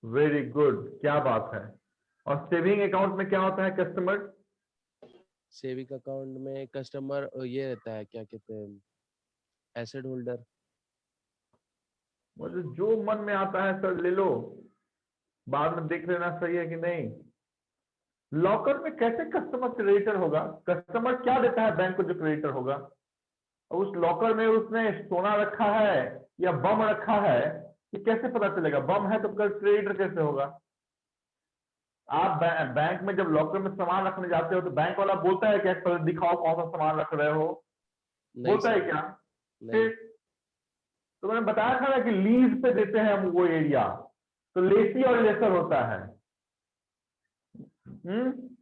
Very good, क्या बात है। और सेविंग अकाउंट में क्या होता है कस्टमर? सेविंग अकाउंट में कस्टमर ये रहता है, क्या कहते हैं, एसेट होल्डर। मतलब जो मन में आता है सर ले लो, बाद में देख लेना सही है कि नहीं। लॉकर में कैसे कस्टमर क्रेडिटर होगा? कस्टमर क्या देता है बैंक को जो क्रेडिटर होगा? और उस लॉकर में उसने सोना रखा है या बम रखा है, ये कैसे पता चलेगा? बम है तो क्रेडिटर कैसे होगा? आप बैंक में जब लॉकर में सामान रखने जाते हो तो बैंक वाला बोलता है क्या, दिखाओ कौन सा सामान रख रहे हो? नहीं बोलता है सर। क्या? नहीं। फिर तो मैंने बताया था ना कि लीज पे देते हैं हम वो एरिया, तो लेसी और लेसर होता है।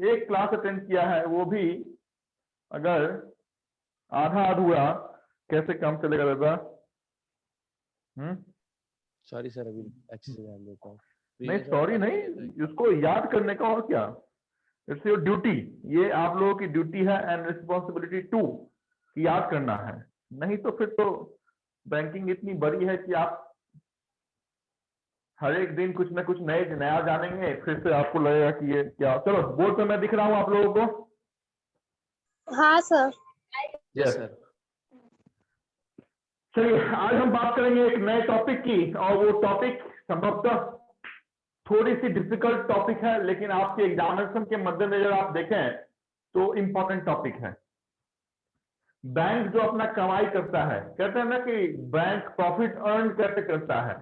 एक क्लास अटेंड किया है, वो भी अगर आधा अधूरा कैसे काम चलेगा दादा? सॉरी सर, अभी अच्छे से ध्यान देता हूँ। नहीं प्रीवियस वाला सॉरी टॉपिक नहीं, क्या था? इसको याद करने का और क्या। इट्स योर ड्यूटी, ये आप लोगों की ड्यूटी है एंड रिस्पॉन्सिबिलिटी टू, कि याद करना है। नहीं तो फिर तो बैंकिंग इतनी बड़ी है कि आप हर एक दिन कुछ ना कुछ नया जानेंगे, फिर से आपको लगेगा कि ये क्या। चलो बोर्ड पे मैं दिख रहा हूँ आप लोगों को? हाँ सर। Yes yes. सर। चलिए आज हम बात करेंगे एक नए टॉपिक की, और वो टॉपिक संभवतः थोड़ी सी डिफिकल्ट टॉपिक है, लेकिन आपके एग्जामिनेशन के मद्देनजर आप देखें तो इंपॉर्टेंट टॉपिक है। बैंक जो अपना कमाई करता है, कहते हैं ना कि बैंक प्रॉफिट अर्न कैसे करता है,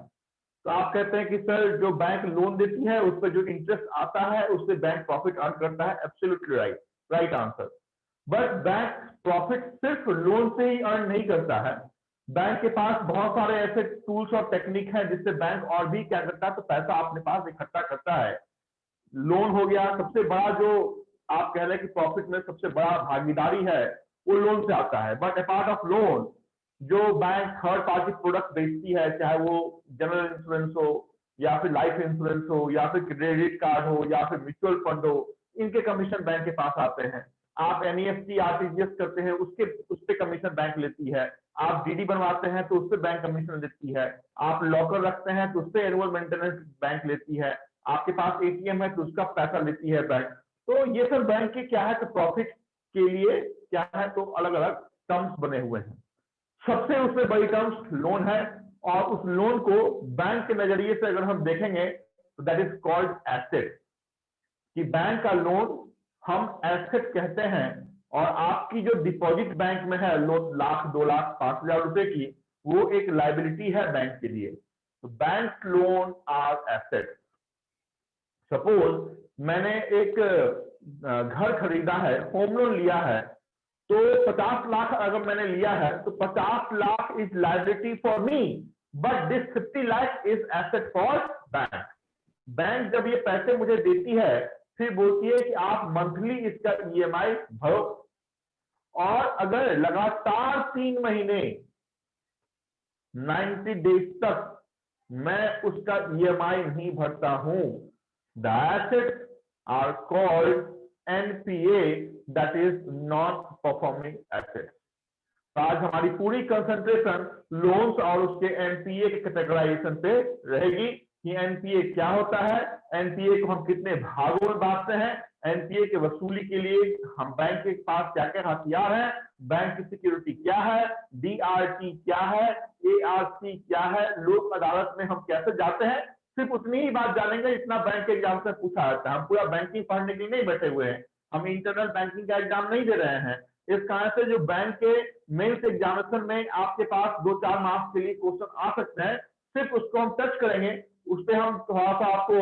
तो आप कहते हैं कि सर जो बैंक लोन देती है उस पर जो इंटरेस्ट आता है उससे बैंक प्रॉफिट अर्न करता है। Absolutely right, right answer. But bank profit सिर्फ लोन से ही अर्न नहीं करता है। बैंक के पास बहुत सारे ऐसे टूल्स और टेक्निक हैं जिससे बैंक और भी क्या करता है, तो पैसा अपने पास इकट्ठा करता है। लोन हो गया सबसे बड़ा, जो आप कह रहे हैं कि प्रॉफिट में सबसे बड़ा भागीदारी है, वो लोन से आता है। बट अपार्ट ऑफ लोन, जो बैंक थर्ड पार्टी प्रोडक्ट बेचती है, चाहे वो जनरल इंश्योरेंस हो या फिर लाइफ इंश्योरेंस हो या फिर क्रेडिट कार्ड हो या फिर म्यूचुअल फंड हो, इनके कमीशन बैंक के पास आते हैं। आप एनईएफटी आरटीजीएस करते हैं, उसके उस पर कमीशन बैंक लेती है। आप डीडी बनवाते हैं तो उस पर बैंक कमीशन लेती है। आप लॉकर रखते हैं तो उस पर एनुअल मेंटेनेंस बैंक लेती है। आपके पास एटीएम है तो उसका पैसा लेती है बैंक। तो ये सब बैंक के क्या है, तो प्रॉफिट के लिए क्या है, तो अलग अलग टर्म्स बने हुए हैं। सबसे उसमें बड़ी टर्म्स लोन है, और उस लोन को बैंक के नजरिए से अगर हम देखेंगे तो दैट इज कॉल्ड एसेट। कि बैंक का लोन हम एसेट कहते हैं, और आपकी जो डिपॉजिट बैंक में है लोन, लाख 2 लाख 5,000 रुपए की, वो एक लाइबिलिटी है बैंक के लिए। तो bank loan are asset. Suppose मैंने एक घर खरीदा है, होम लोन लिया है, तो 50 लाख अगर मैंने लिया है तो 50 lakh is liability for me, but this 50 lakh is asset for bank. Bank जब ये पैसे मुझे देती है, फिर बोलती है कि आप मंथली इसका ईएमआई भरो, और अगर लगातार 3 महीने 90 डेज तक मैं उसका ईएमआई नहीं भरता हूं, the assets are called NPA, that is non performing assets. तो आज हमारी पूरी कंसंट्रेशन लोन्स और उसके एनपीए के कैटेगराइजेशन पे रहेगी कि एनपीए क्या होता है, एनपीए को हम कितने भागों में बांटते हैं, एनपीए के वसूली के लिए हम बैंक के पास क्या क्या हथियार हैं, बैंक की सिक्योरिटी क्या है, डीआरटी क्या है, एआरसी क्या है, लोक अदालत में हम कैसे जाते हैं। सिर्फ उतनी ही बात जानेंगे जितना बैंक के एग्जाम से पूछा जाता है। हम पूरा बैंकिंग पढ़ने के लिए नहीं बैठे हुए हैं, हम इंटरनल बैंकिंग का एग्जाम नहीं दे रहे हैं। इस कारण से जो बैंक के मेंस एग्जामिनेशन में आपके पास 2-4 मार्क्स के लिए क्वेश्चन आ सकते हैं, सिर्फ उसको हम टच करेंगे, उस पर हम थोड़ा सा आपको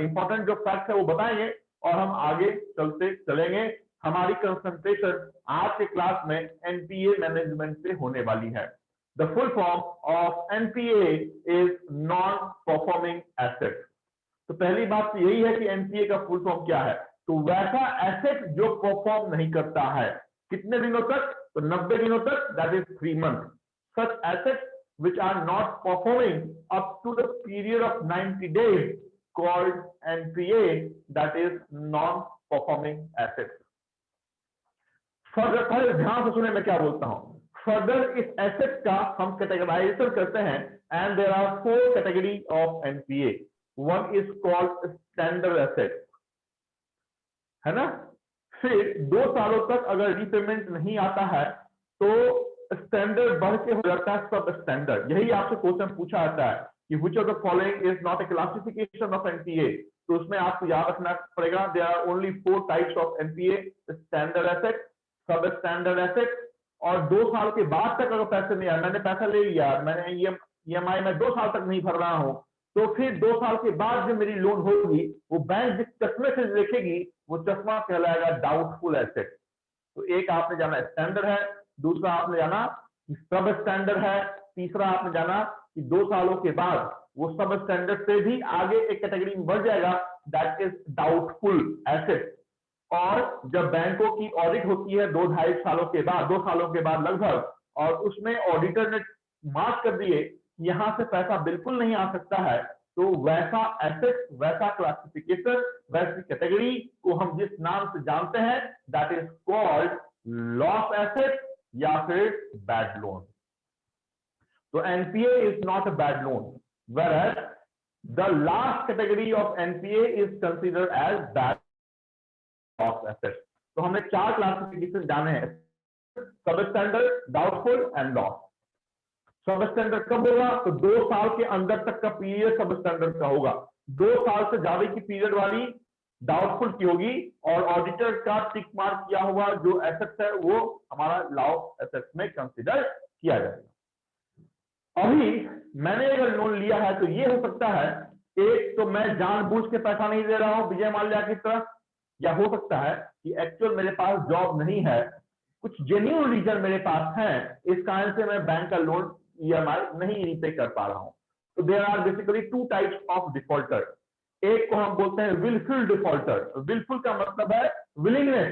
इंपॉर्टेंट जो फैक्ट है वो बताएंगे, और हम आगे चलते चलेंगे। हमारी कंसंट्रेशन आज के क्लास में एनपीए मैनेजमेंट पे होने वाली है। The full form of NPA is non performing asset. तो पहली बात तो यही है कि एनपीए का फुल फॉर्म क्या है। तो वैसा एसेट जो परफॉर्म नहीं करता है, कितने दिनों तक, तो 90 दिनों तक, that is 3 month. Such asset which are not performing up to the period of 90 days called NPA, that is non-performing assets. Further पहले ध्यान से सुने मैं क्या बोलता हूं। फर्दर इस एसेट का हम कैटेगराइजेशन करते हैं, and there are 4 category of NPA. One is called standard asset, है ना। फिर 2 सालों तक अगर रीपेमेंट नहीं आता है तो स्टैंडर्ड बढ़ के हो जाता है सब स्टैंडर्ड। यही आपसे क्वेश्चन पूछा जाता है कि which of the following is not a classification of NPA. तो उसमें आपको याद रखना पड़ेगा there are only 4 types of NPA, standard asset, substandard asset, और 2 साल के बाद तक अगर पैसे नहीं आए, मैंने पैसा ले लिया, मैंने ईएमआई में 2 साल तक नहीं भर रहा हूं, तो फिर 2 साल के बाद जो मेरी लोन होगी वो बैंक जिस चश्मे से देखेगी वो चश्मा कहलाएगा डाउटफुल एसेट। तो एक आपने जाना स्टैंडर्ड है, दूसरा आपने जाना कि सब स्टैंडर्ड है, तीसरा आपने जाना कि 2 सालों के बाद वो सब स्टैंडर्ड से भी आगे एक कैटेगरी में बढ़ जाएगा, दैट इज डाउटफुल एसेट। और जब बैंकों की ऑडिट होती है 2-2.5 सालों के बाद, 2 सालों के बाद लगभग, और उसमें ऑडिटर ने मार्क कर दिए यहां से पैसा बिल्कुल नहीं आ सकता है, तो वैसा एसेट, वैसा क्लासिफिकेशन, वैसी कैटेगरी को हम जिस नाम से जानते हैं that is called loss asset या फिर बैड लोन। तो NPA is not a bad loan, whereas the last category of NPA is considered as bad loss asset। तो हमने 4 क्लासिफिकेशन जाने हैं, सब स्टैंडर्ड, डाउटफुल एंड लॉस। सब स्टैंडर्ड कब होगा तो 2 साल के अंदर तक का पीरियड सब स्टैंडर्ड का होगा, 2 साल से ज्यादा की पीरियड वाली डाउटफुल की होगी, और ऑडिटर का टिक मार्क किया हुआ जो एसेट है वो हमारा लॉस एसेट में कंसिडर किया जाएगा। अभी मैंने अगर लोन लिया है तो ये हो सकता है, एक तो मैं जानबूझ के पैसा नहीं दे रहा हूं विजय माल्या की तरफ, या हो सकता है कि एक्चुअल मेरे पास जॉब नहीं है, कुछ जेन्युइन रीजन मेरे पास है, इस कारण से मैं बैंक का लोन ईएमआई नहीं रीपे कर पा रहा हूं। तो there are basically 2 types of defaulter. एक को हम बोलते हैं विलफुल डिफॉल्टर। विलफुल का मतलब है विलिंगनेस,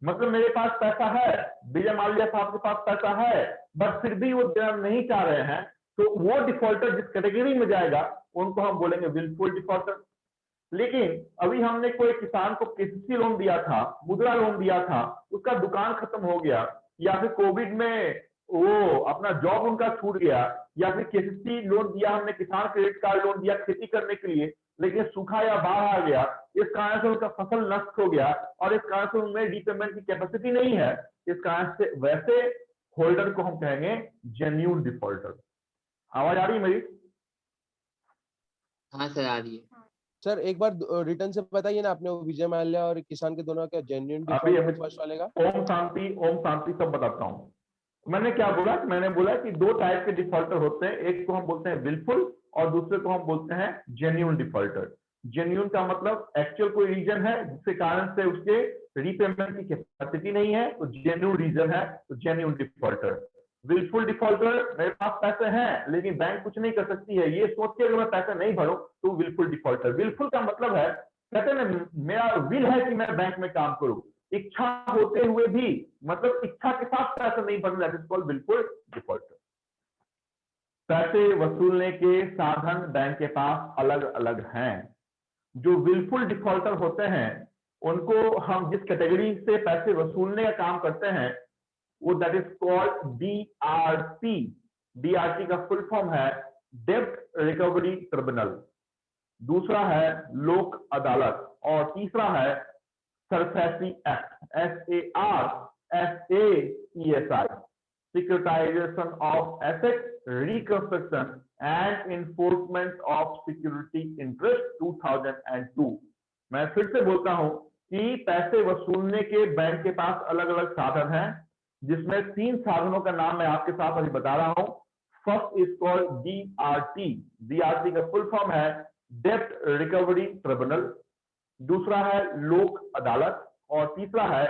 मतलब मेरे पास पैसा है, विजय माल्या साहब के पास पैसा है, बट फिर भी वो देना नहीं चाह रहे हैं, तो वो डिफॉल्टर जिस कैटेगरी में जाएगा उनको हम बोलेंगे विलफुल डिफॉल्टर। लेकिन अभी हमने कोई किसान को केसीसी लोन दिया था, मुद्रा लोन दिया था, उसका दुकान खत्म हो गया, या फिर कोविड में वो अपना जॉब उनका छूट गया, या फिर केसीसी लोन दिया हमने, किसान क्रेडिट कार्ड लोन दिया खेती करने के लिए, लेकिन सूखा या बाढ़ आ गया, इस कारण से उनका फसल नष्ट हो गया और इस कारण से उनमें रीपेमेंट की कैपेसिटी नहीं है, इस कारण से वैसे होल्डर को हम कहेंगे जेन्युइन डिफॉल्टर। आवाज आ रही है मेरी? हाँ सर आ रही है। सर एक बार रिटर्न से बताइए ना, आपने वो विजय माल्या और किसान के दोनों का जेन्युइन डिफॉल्ट फर्स्ट वाले का। ओम शांति सब बताता हूं। मैंने क्या बोला, मैंने बोला कि 2 टाइप के डिफॉल्टर होते हैं, एक को हम बोलते हैं विलफुल और दूसरे को हम बोलते हैं जेन्युइन डिफॉल्टर। जेन्युइन का मतलब एक्चुअल कोई रीजन है जिसके कारण से उसके रीपेमेंट की कैपेसिटी नहीं है, तो जेन्युइन रीजन है, तो जेन्युइन डिफॉल्टर। विलफुल डिफॉल्टर, मेरे पास पैसे हैं लेकिन बैंक कुछ नहीं कर सकती है, ये सोच के अगर मैं पैसे नहीं भरूं तो विलफुल डिफॉल्टर। विलफुल का मतलब है, कहते हैं ना मेरा विल है कि मैं बैंक में काम करूं, इच्छा होते हुए भी, मतलब इच्छा के साथ पैसा नहीं भरना, that is called wilful defaulter. पैसे वसूलने के साधन बैंक के पास अलग अलग हैं। जो विलफुल डिफॉल्टर होते हैं उनको हम जिस कैटेगरी से पैसे वसूलने का काम करते हैं वो that is called DRT. DRT का फुल फॉर्म है डेब्ट रिकवरी ट्रिब्यूनल, दूसरा है लोक अदालत, और तीसरा है SARFAESI act, SARFAESI, Securitization of Asset Reconstruction and Enforcement of Security Interest 2002। मैं फिर से बोलता हूं कि पैसे वसूलने के बैंक के पास अलग अलग साधन हैं, जिसमें 3 साधनों का नाम मैं आपके साथ अभी बता रहा हूं। First is called DRT. DRT का फुल फॉर्म है डेब्ट रिकवरी ट्रिब्यूनल, दूसरा है लोक अदालत, और तीसरा है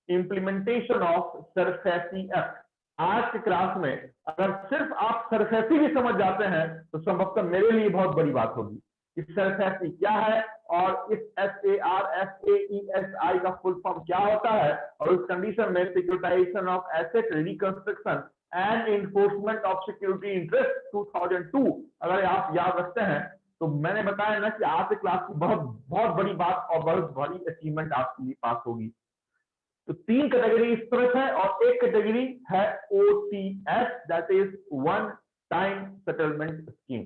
इंप्लीमेंटेशन ऑफ सरफेसी एक्ट। आज के क्लास में अगर सिर्फ आप सरफेसी भी समझ जाते हैं तो संभवतः मेरे लिए बहुत बड़ी बात होगी कि सरफेसी क्या है और इस SARFAESI का फुल फॉर्म क्या होता है, और उस कंडीशन में securitisation of asset reconstruction and enforcement of security interest 2002 अगर आप याद रखते हैं तो मैंने बताया ना कि आज के क्लास की बहुत बड़ी बात और बहुत बड़ी अचीवमेंट आपके लिए पास होगी। तो 3 कैटेगरी इस तरफ है और एक कैटेगरी है OTS, that is one time settlement scheme.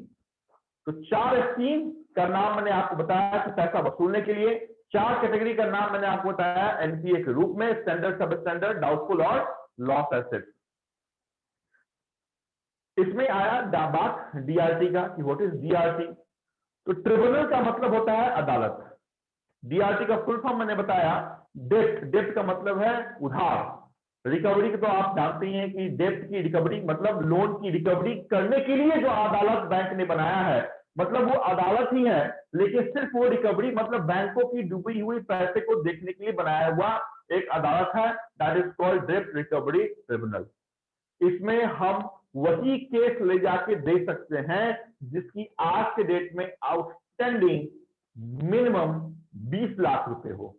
तो 4 स्कीम का नाम मैंने आपको बताया कि पैसा वसूलने के लिए, 4 कैटेगरी का नाम मैंने आपको बताया एनपीए के रूप में, स्टैंडर्ड, सब स्टैंडर्ड, डाउटफुल और लॉस एसेट। इसमें आया बात डीआरटी का कि व्हाट इज डीआरटी। तो ट्रिब्यूनल का मतलब होता है अदालत। डीआरटी का फुल फॉर्म मैंने बताया डेप्ट। डेप्ट का मतलब है उधार। रिकवरी तो आप जानते ही हैं कि डेप्ट की रिकवरी मतलब लोन की रिकवरी करने के लिए जो अदालत बैंक ने बनाया है, मतलब वो अदालत ही है, लेकिन सिर्फ वो रिकवरी मतलब बैंकों की डूबी हुई पैसे को देखने के लिए बनाया हुआ एक अदालत है, दैट इज कॉल्ड डेप्ट रिकवरी ट्रिब्यूनल। इसमें हम वही केस ले जाके दे सकते हैं जिसकी आज के डेट में आउटस्टैंडिंग मिनिमम 20 लाख रुपए हो।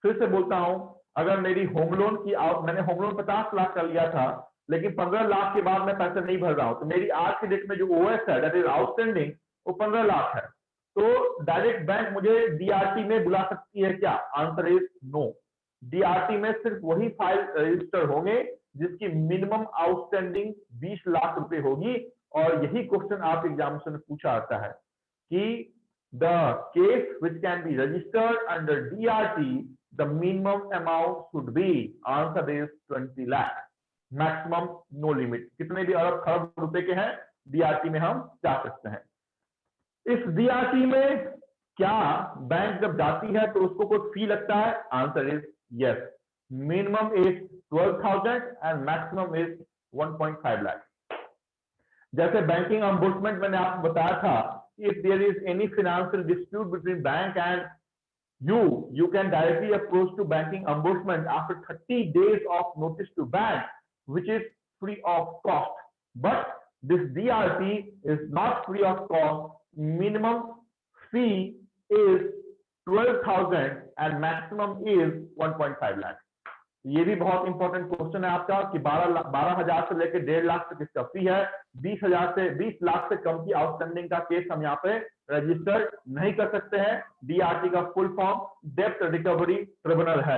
फिर से बोलता हूं, अगर मेरी होम लोन की मैंने होम लोन 50 लाख का लिया था, लेकिन 15 लाख के बाद मैं पैसे नहीं भर रहा हूं, तो मेरी आज के डेट में जो ओएस है दैट इज आउटस्टैंडिंग वो 15 लाख है। तो डायरेक्ट बैंक मुझे डीआरटी में बुला सकती है क्या? Answer is no. डीआरटी में सिर्फ वही फाइल रजिस्टर होंगे जिसकी मिनिमम आउटस्टैंडिंग 20 लाख रुपए होगी। और यही क्वेश्चन आप एग्जामिनेशन में पूछा आता है कि the case which can be registered under DRT the minimum amount should be, answer is 20 lakh, maximum no limit. कितने भी अरब खरब रुपए के हैं डीआरटी में हम जा सकते हैं। इस डीआरटी में क्या बैंक जब जाती है तो उसको कोई फी लगता है? Answer is yes. Minimum is 12,000 and maximum is 1.5 lakh. जैसे बैंकिंग अम्बुड्समेंट मैंने आपको बताया था, if there is any financial dispute between bank and you can directly approach to banking ombudsman after 30 days of notice to bank, which is free of cost. But this DRT is not free of cost. Minimum fee is 12,000 and maximum is 1.5 lakh. ये भी बहुत important question है आपका कि 12,000 से लेकर 1.5 लाख तक इसका फी है। 20 लाख से कम की आउटस्टैंडिंग का केस हम यहाँ पे रजिस्टर नहीं कर सकते हैं। डीआरटी का फुल फॉर्म डेप्ट रिकवरी ट्रिब्यूनल है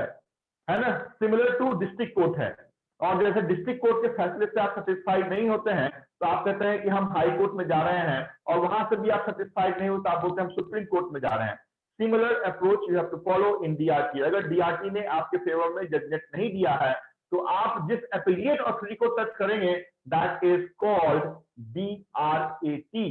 ना, सिमिलर टू डिस्ट्रिक्ट कोर्ट है। और जैसे डिस्ट्रिक्ट कोर्ट के फैसले से आप सेटिस्फाइड नहीं होते हैं तो आप कहते हैं कि हम हाई कोर्ट में जा रहे हैं, और वहां से भी आप सेटिस्फाइड नहीं हो तो आप बोलते हैं हम सुप्रीम कोर्ट में जा रहे हैं। Similar approach you have to follow in DRT. अगर डीआरटी ने आपके फेवर में जजमेंट नहीं दिया है तो आप जिस एफिलिएट अथॉरिटी को टच करेंगे that is called DRAT.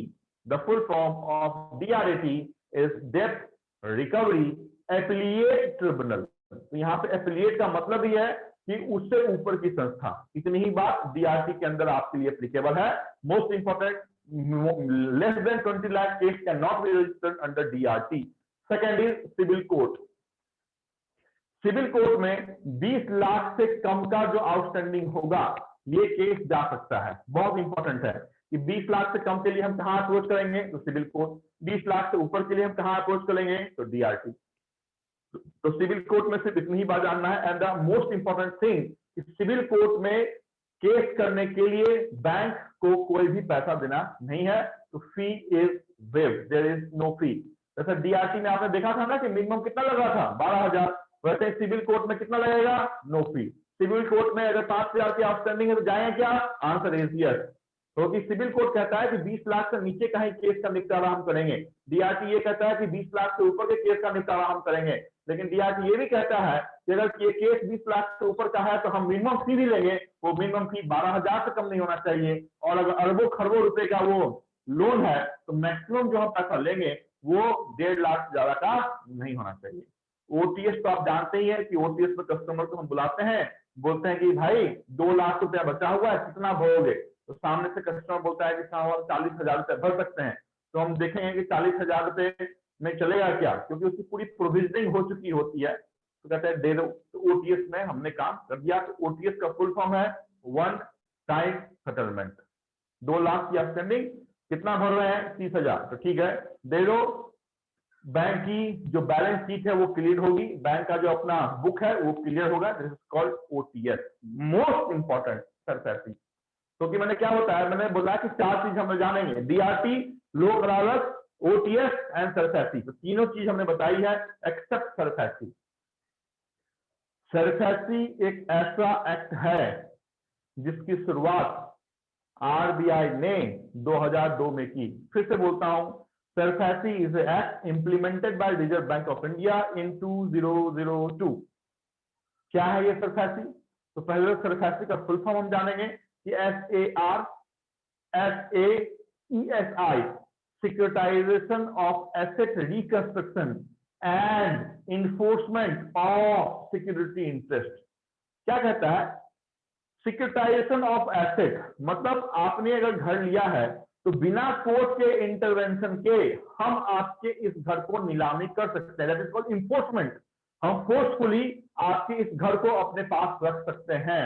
The full form of DRAT is डेप्ट रिकवरी एफिलिएट ट्रिब्यूनल। तो यहाँ पे एफिलिएट का मतलब ही है कि उससे ऊपर की संस्था। इतनी ही बात डीआरटी के अंदर आपके लिए एप्लीकेबल है। Most important, less than 20 lakh case can not be registered under DRT. Second is civil court. Civil court में 20 लाख से कम का जो आउटस्टैंडिंग होगा ये केस जा सकता है। बहुत इंपॉर्टेंट है कि 20 लाख से कम के लिए हम कहां अप्रोच करेंगे? तो सिविल कोर्ट। 20 लाख से ऊपर के लिए हम कहां अप्रोच करेंगे? तो डीआरटी। तो सिविल कोर्ट में सिर्फ इतनी ही बात जानना है। And the most important thing, civil court में केस करने के लिए बैंक को कोई भी पैसा देना नहीं है, तो fee is waived, there is no fee. जैसे डीआरटी में आपने देखा था ना कि मिनिमम कितना लग रहा था? 12,000। वैसे सिविल कोर्ट में कितना लगेगा? नो फी। सिविल कोर्ट में अगर 5,000 की आउटस्टैंडिंग है तो जाए क्या? Answer is yes. क्योंकि सिविल कोर्ट कहता है कि 20 लाख से नीचे का ही केस का निपटारा हम करेंगे। डीआरटी ये कहता है कि 20 लाख से ऊपर के केस का निपटारा हम करेंगे। लेकिन डीआरटी ये भी कहता है कि अगर ये केस 20 लाख से ऊपर का है तो हम मिनिमम फी भी लेंगे। वो मिनिमम फी 12,000 से कम नहीं होना चाहिए। और अगर अरबों खरबों रुपए का वो लोन है तो मैक्सिमम जो हम पैसा लेंगे वो 1.5 लाख से ज्यादा का नहीं होना चाहिए। ओटीएस तो आप जानते ही हैं कि ओटीएस में कस्टमर को हम बुलाते हैं, बोलते हैं कि भाई 2 लाख रुपया बचा हुआ है, कितना भरोगे? तो सामने से कस्टमर बोलता है कि 40,000 रुपये भर सकते हैं। तो हम देखेंगे कि 40,000 रुपये में चलेगा क्या, क्योंकि उसकी पूरी प्रोविजनिंग हो चुकी होती है। तो कहते हैं दे दो। तो ओटीएस में हमने काम कर दिया। तो ओटीएस का फुल फॉर्म है वन टाइम सेटलमेंट। 2 लाख की आउटस्टैंडिंग, कितना भर रहे हैं? 30,000। तो ठीक है, दे दो। बैंक की जो बैलेंस शीट है वो क्लियर होगी, बैंक का जो अपना बुक है वो क्लियर होगा। This is called OTS. Most important SARFAESI. क्योंकि मैंने क्या बताया, मैंने बोला कि 4 चीज हम जानेंगे, डीआरटी, लोक अदालत, ओटीएस एंड सरफेसी। तो तीनों चीज हमने बताई है एक्सेप्ट सरफेसी। सरफेसी एक ऐसा एक्ट है जिसकी शुरुआत आरबीआई ने 2002 में की। फिर से बोलता हूं, SARFAESI is an act implemented by Reserve Bank of India in 2002. क्या है ये SARFAESI? तो पहले SARFAESI का फुल फॉर्म हम जानेंगे कि SARFAESI, Securitization of Asset Reconstruction and Enforcement of Security Interest। क्या कहता है? सिक्योरिटाइजेशन ऑफ एसेट, मतलब आपने अगर घर लिया है तो बिना कोर्ट के इंटरवेंशन के हम आपके इस घर को नीलामी कर सकते हैं, दैट इज कॉल्ड इन्फोर्समेंट। हम फोर्सफुली आपके इस घर को अपने पास रख सकते हैं।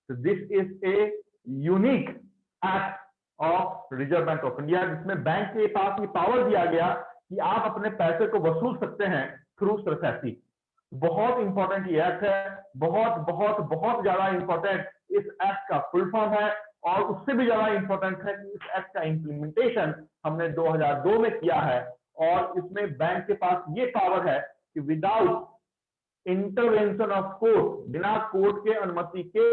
तो this is a unique act of reserve bank of India, जिसमें बैंक के पास ये पावर दिया गया कि आप अपने पैसे को वसूल सकते हैं थ्रू SARFAESI। बहुत इंपॉर्टेंट ये एक्ट है, बहुत बहुत बहुत ज्यादा इंपॉर्टेंट इस एक्ट का फुल फॉर्म है, और उससे भी ज्यादा इंपॉर्टेंट है कि इस एक्ट का इंप्लीमेंटेशन हमने 2002 में किया है, और इसमें बैंक के पास ये पावर है कि विदाउट इंटरवेंशन ऑफ कोर्ट, बिना कोर्ट के अनुमति के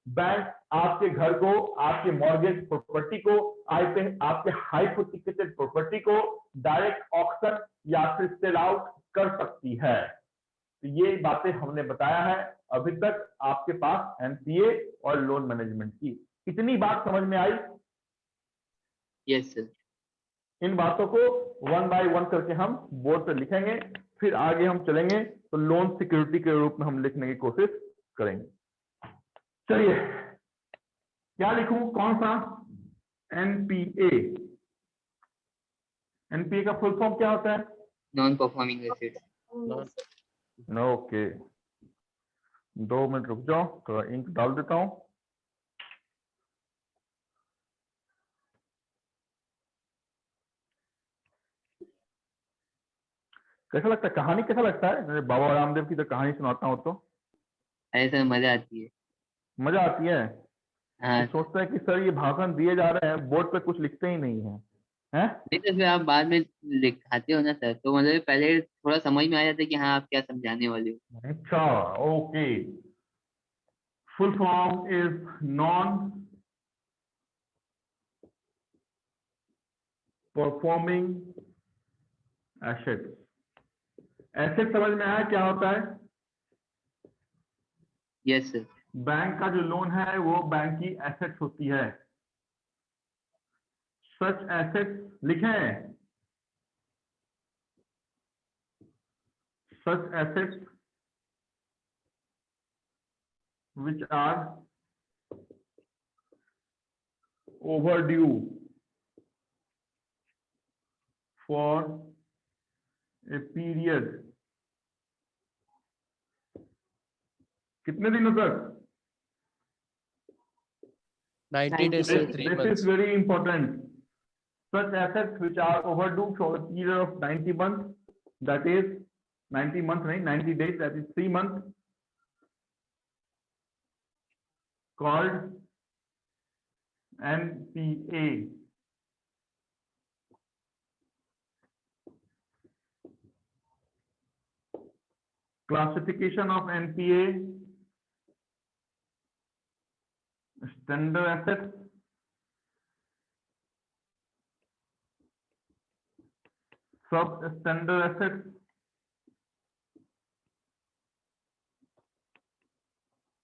बैंक आपके घर को, आपके मॉर्गेज प्रॉपर्टी को, आपके हाइपोथेकेटेड प्रॉपर्टी को डायरेक्ट ऑक्शन या फिर सेल आउट कर सकती है। तो ये बातें हमने बताया है अभी तक आपके पास एनपीए और लोन मैनेजमेंट की। कितनी बात समझ में आई? Yes sir. इन बातों को वन बाय वन करके हम बोर्ड पर लिखेंगे, फिर आगे हम चलेंगे तो लोन सिक्योरिटी के रूप में हम लिखने की कोशिश करेंगे। चलिए, क्या लिखूं, कौन सा? एनपीए। एनपीए का फुल फॉर्म क्या होता है? Non performing assets. Okay, 2 minute रुक जाओ, थोड़ा इंक डाल देता हूं। कैसा लगता है कहानी? कैसा लगता है? मेरे बाबा रामदेव की तो कहानी सुनाता हूँ तो अरे सर मजा आती है। मजा आती है। हाँ। तो सोचता है कि सर ये भाषण दिए जा रहे हैं, बोर्ड पे कुछ लिखते ही नहीं है, हैं? नहीं तो फिर आप बाद में लिखाते हो ना सर, तो मतलब पहले थोड़ा समझ में आ जाता है कि हाँ आप क्या समझाने वाले हो। अच्छा, okay. Full form is non performing asset. Asset समझ में आया क्या होता है? Yes sir. बैंक का जो लोन है वो बैंक की एसेट्स होती है। सच एसेट्स लिखें, सच assets which are overdue for a period। कितने दिनों तक? 90 days से 3 This months। is very important. Such assets which are overdue for a period of 90 months, that is 90 months नहीं, 90 days, that is 3 months, called NPA। Classification of NPA: standard assets, substandard assets,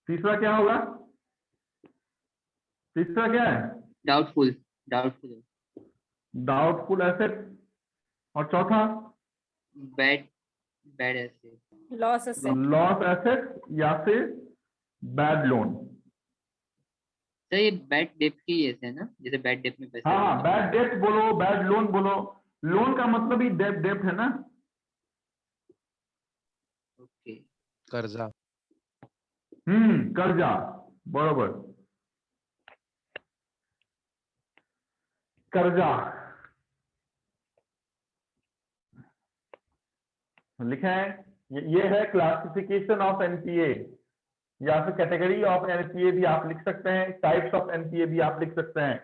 तीसरा क्या होगा? तीसरा क्या है? Doubtful assets, और चौथा bad asset, loss assets या फिर बैड लोन। सर ये बैड डेट की ऐसे है ना, जैसे बैड डेट में पैसे। हाँ, बैड डेट बोलो, बैड लोन बोलो, लोन का मतलब ही डेट है ना। ओके। कर्जा। कर्जा, बरोबर, कर्जा लिखा है। ये है क्लासिफिकेशन ऑफ एनपीए, या फिर कैटेगरी ऑफ एनपीए भी आप लिख सकते हैं, टाइप्स ऑफ एनपीए भी आप लिख सकते हैं,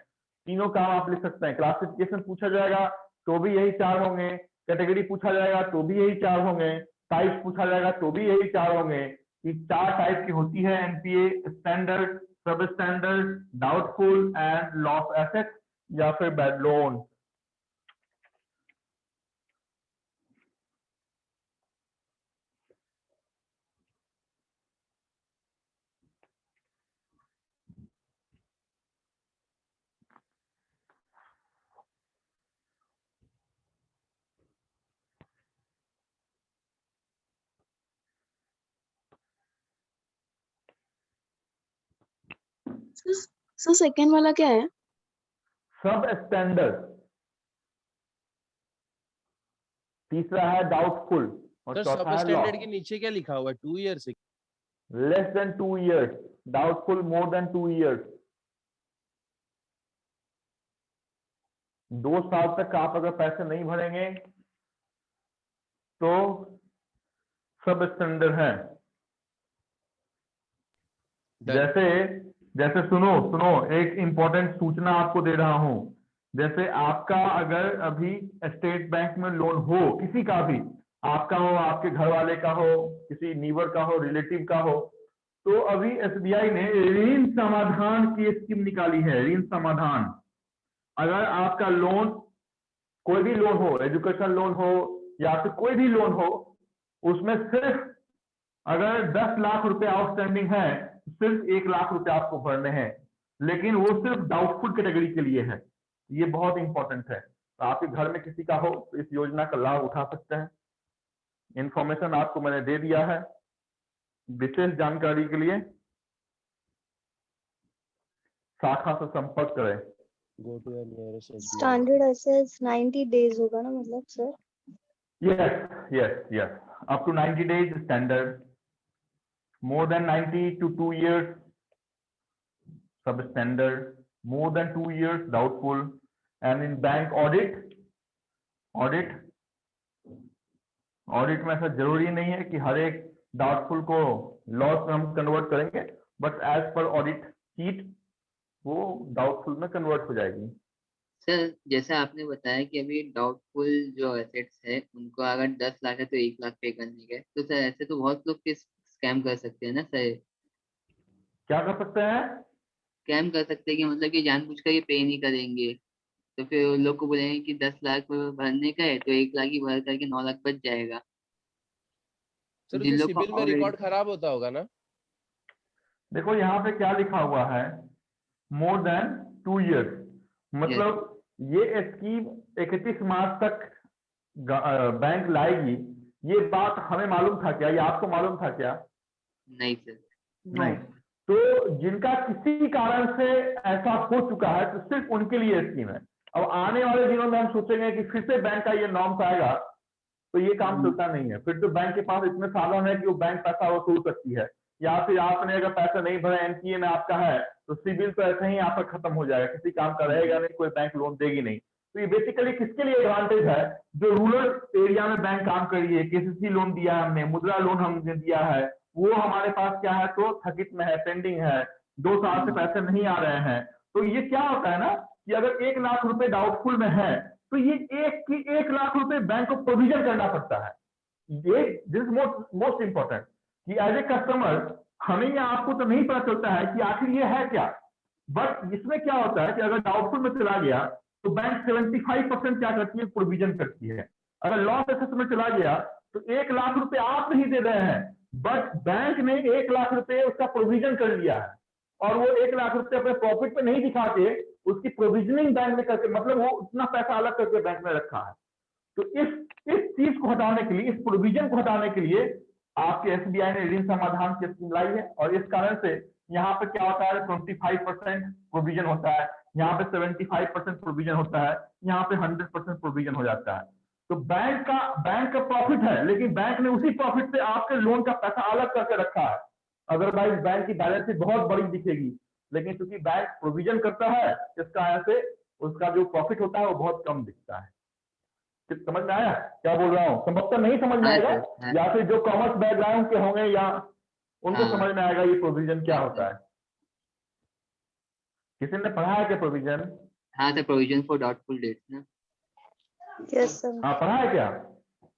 तीनों काम आप लिख सकते हैं। क्लासिफिकेशन पूछा जाएगा तो भी यही 4 होंगे, कैटेगरी पूछा जाएगा तो भी यही 4 होंगे, टाइप्स पूछा जाएगा तो भी यही 4 होंगे। ये 4 टाइप की होती है NPA: standard, sub standard, doubtful and loss asset या फिर बैड लोन। सर सेकेंड वाला क्या है? सब स्टैंडर्ड। तीसरा है डाउटफुल और सर चौथा सब है स्टैंडर्ड के लॉस। नीचे क्या लिखा हुआ है? 2 years. Less than 2 years, doubtful more than 2 years। 2 साल तक आप अगर पैसे नहीं भरेंगे तो सब स्टैंडर्ड है। जैसे जैसे सुनो सुनो, एक इंपॉर्टेंट सूचना आपको दे रहा हूं। जैसे आपका अगर अभी स्टेट बैंक में लोन हो, किसी का भी, आपका हो, आपके घर वाले का हो, किसी नीबर का हो, रिलेटिव का हो, तो अभी एसबीआई ने ऋण समाधान की स्कीम निकाली है। ऋण समाधान, अगर आपका लोन, कोई भी लोन हो, एजुकेशन लोन हो या फिर कोई भी लोन हो, उसमें सिर्फ अगर 10 लाख रुपए आउटस्टैंडिंग है, सिर्फ 1 लाख रुपए आपको भरने हैं, लेकिन वो सिर्फ डाउटफुल कैटेगरी के लिए है। ये बहुत इंपॉर्टेंट है। तो आपके घर में किसी का हो तो इस योजना का लाभ उठा सकते हैं। इंफॉर्मेशन आपको मैंने दे दिया है। विशेष जानकारी के लिए शाखा से संपर्क करें। Go to your nearest SBI. Standard assets 90 days होगा ना, मतलब sir? Yes yes yes, up to 90 days standard, more than 90 to 2 years substandard, more than 2 years doubtful, and in bank audit में ऐसा जरूरी नहीं है कि हर एक डाउटफुल को लॉस में हम कन्वर्ट करेंगे, but as per audit sheet वो डाउटफुल में कन्वर्ट हो जाएगी। सर जैसा आपने बताया कि अभी डाउटफुल जो एसेट्स है उनको अगर 10 लाख है तो 1 लाख पे करने के, तो सर ऐसे तो बहुत लोग स्कैम कर सकते हैं ना सर। क्या कर सकते हैं? स्कैम कर सकते हैं कि मतलब कि जानबूझकर ये पे नहीं करेंगे, तो फिर उन लोग को बोलेंगे कि 10 लाख भरने का है तो 1 लाख ही भर करके 9 लाख बच जाएगा। सर जिन उससे लोग का सिबिल में ऑलरेडी, रिकॉर्ड खराब होता होगा ना? देखो यहाँ पे क्या लिखा हुआ है, मोर देन 2 years, मतलब ये स्कीम 31 मार्च तक बैंक लाएगी। ये बात हमें मालूम था क्या, ये आपको मालूम था क्या? नहीं सर। नहीं। तो जिनका किसी कारण से ऐसा हो चुका है तो सिर्फ उनके लिए स्कीम है। अब आने वाले दिनों में हम सोचेंगे कि फिर से बैंक का ये नॉर्म्स आएगा, तो ये काम चलता नहीं है। फिर तो बैंक के पास इतने साधन है कि वो बैंक पैसा वसूल सकती है, या फिर आपने अगर पैसा नहीं भरा, एनपीए में आपका है, तो सिबिल तो ऐसे ही आपका खत्म हो जाएगा, किसी काम का रहेगा नहीं, कोई बैंक लोन देगी नहीं। तो ये बेसिकली किसके लिए एडवांटेज है? जो रूरल एरिया में बैंक काम कर रही है, केसीसी लोन दिया है हमने, मुद्रा लोन हमने दिया है, वो हमारे पास क्या है, तो स्थगित में है, पेंडिंग है, 2 साल से पैसे नहीं आ रहे हैं। तो ये क्या होता है ना कि अगर 1 लाख रुपए डाउटफुल में है तो ये 1 लाख रुपए बैंक को प्रोविजन करना पड़ता है। ये दिस मोस्ट इंपॉर्टेंट कि एज ए कस्टमर हमें या आपको तो नहीं पता चलता है कि आखिर ये है क्या, बट इसमें क्या होता है कि अगर डाउटफुल में चला गया तो बैंक 75% क्या करती है, प्रोविजन करती है। अगर लॉस एसेस में चला गया तो 1 लाख रुपए आप नहीं दे रहे हैं, बट बैंक ने 1 लाख रुपए उसका प्रोविजन कर लिया है, और वो 1 लाख रुपए अपने प्रॉफिट पे नहीं दिखा के उसकी प्रोविजनिंग बैंक ने करके, मतलब वो उतना पैसा अलग करके बैंक में रखा है। तो इस चीज को हटाने के लिए, इस प्रोविजन को हटाने के लिए आपके एसबीआई ने ऋण समाधान की स्कीम लाई है, और इस कारण से यहाँ पे क्या होता है, 25% प्रोविजन होता है, यहाँ पे 75% प्रोविजन होता है, यहाँ पे 100% प्रोविजन हो जाता है। तो बैंक का प्रॉफिट है, लेकिन बैंक ने उसी प्रॉफिट से आपके लोन का पैसा अलग करके रखा है। अदरवाइज बैंक की बैलेंस शीट बहुत बड़ी दिखेगी, लेकिन क्योंकि बैंक प्रोविजन करता है, इस कारण से उसका जो प्रॉफिट होता है वो बहुत कम दिखता है। समझ में आया क्या बोल रहा हूँ? संभवतः नहीं समझ में हाँ आएगा, सर, हाँ या फिर जो कॉमर्स बैकग्राउंड के होंगे या उनको हाँ समझ में आएगा ये प्रोविजन क्या हाँ होता सर, है। किसी ने पढ़ा है क्या प्रोविजन? हाँ sir, provision for doubtful debts ना। Yes sir. हाँ पढ़ा है क्या?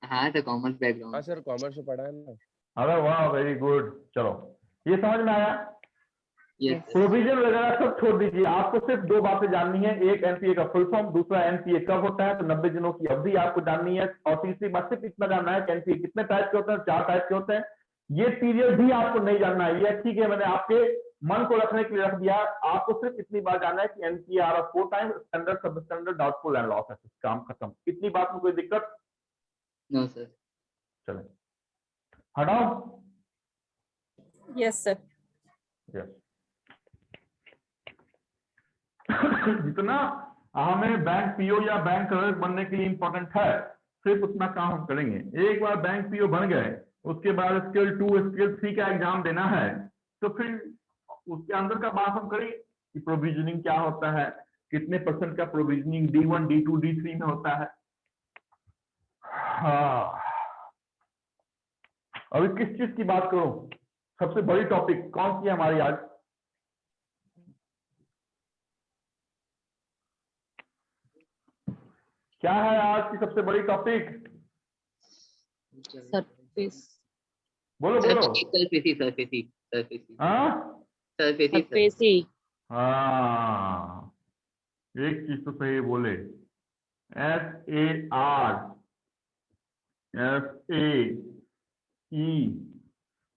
हाँ सर, कॉमर्स हाँ बैकग्राउंड। सर कॉमर्स में पढ़ा है ना। अरे वाह, वेरी गुड। चलो ये समझ में आया। Yes sir. प्रोविजन वगैरह सब छोड़ दीजिए, आपको सिर्फ 2 बातें जाननी है, एक एनपीए का फुल फॉर्म, दूसरा एनपीए कब होता है, तो 90 दिनों की अवधि आपको जाननी है, और तीसरी बात सिर्फ इतना जानना है कि एनपीए कितने टाइप के होते हैं, 4 टाइप के होते हैं। ये पीरियड भी आपको नहीं जानना है, ये ठीक है, मैंने आपके मन को रखने के लिए रख दिया। आपको सिर्फ इतनी बात जानना है कि NPA are of 4 times, standard, sub standard, doubtful and loss एसेस, काम खत्म। इतनी बात में कोई दिक्कत? No sir. चलो हटाओ। Yes sir. यस। जितना हमें बैंक पीओ या बैंक क्लर्क बनने के लिए इम्पोर्टेंट है, सिर्फ उतना काम हम करेंगे। एक बार बैंक पीओ बन गए, उसके बाद स्केल 2 स्केल 3 का एग्जाम देना है, तो फिर उसके अंदर का बात हम करेंगे कि प्रोविजनिंग क्या होता है, कितने % का प्रोविजनिंग D1 D2 D3 में होता है। हाँ, अभी किस चीज की बात करूं? सबसे बड़ी टॉपिक कौन सी है हमारी आज? क्या है आज की सबसे बड़ी टॉपिक? सरफेस बोलो बोलो। सरफेसी हाँ हाँ, एक चीज तो सही बोले, SARFAE,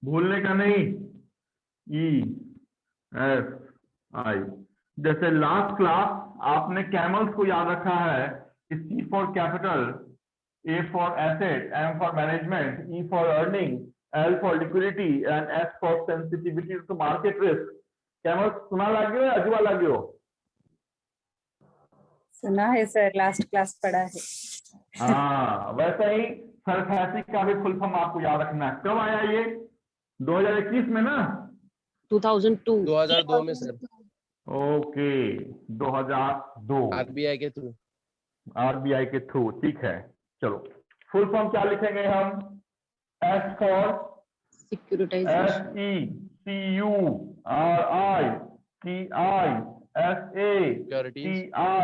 भूलने का नहीं, ESI। जैसे लास्ट क्लास आपने कैमल्स को याद रखा है, C for capital, A for asset, M for management, E for earning, L for liquidity and S for sensitivity to market risk. CAMELS सुना लगे हो, अजूबा लगे हो? सुना है सर, लास्ट क्लास पढ़ा है। हाँ, वैसे ही सरफेसी का भी फुल फॉर्म आपको याद रखना है। कब आया ये? 2021 में ना? 2002 2002 में सर, ओके, 2002 RBI के थ्रू। RBI के थ्रू, ठीक है। चलो, फुल फॉर्म क्या लिखेंगे हम? S for securitisation, SECURITIZATION,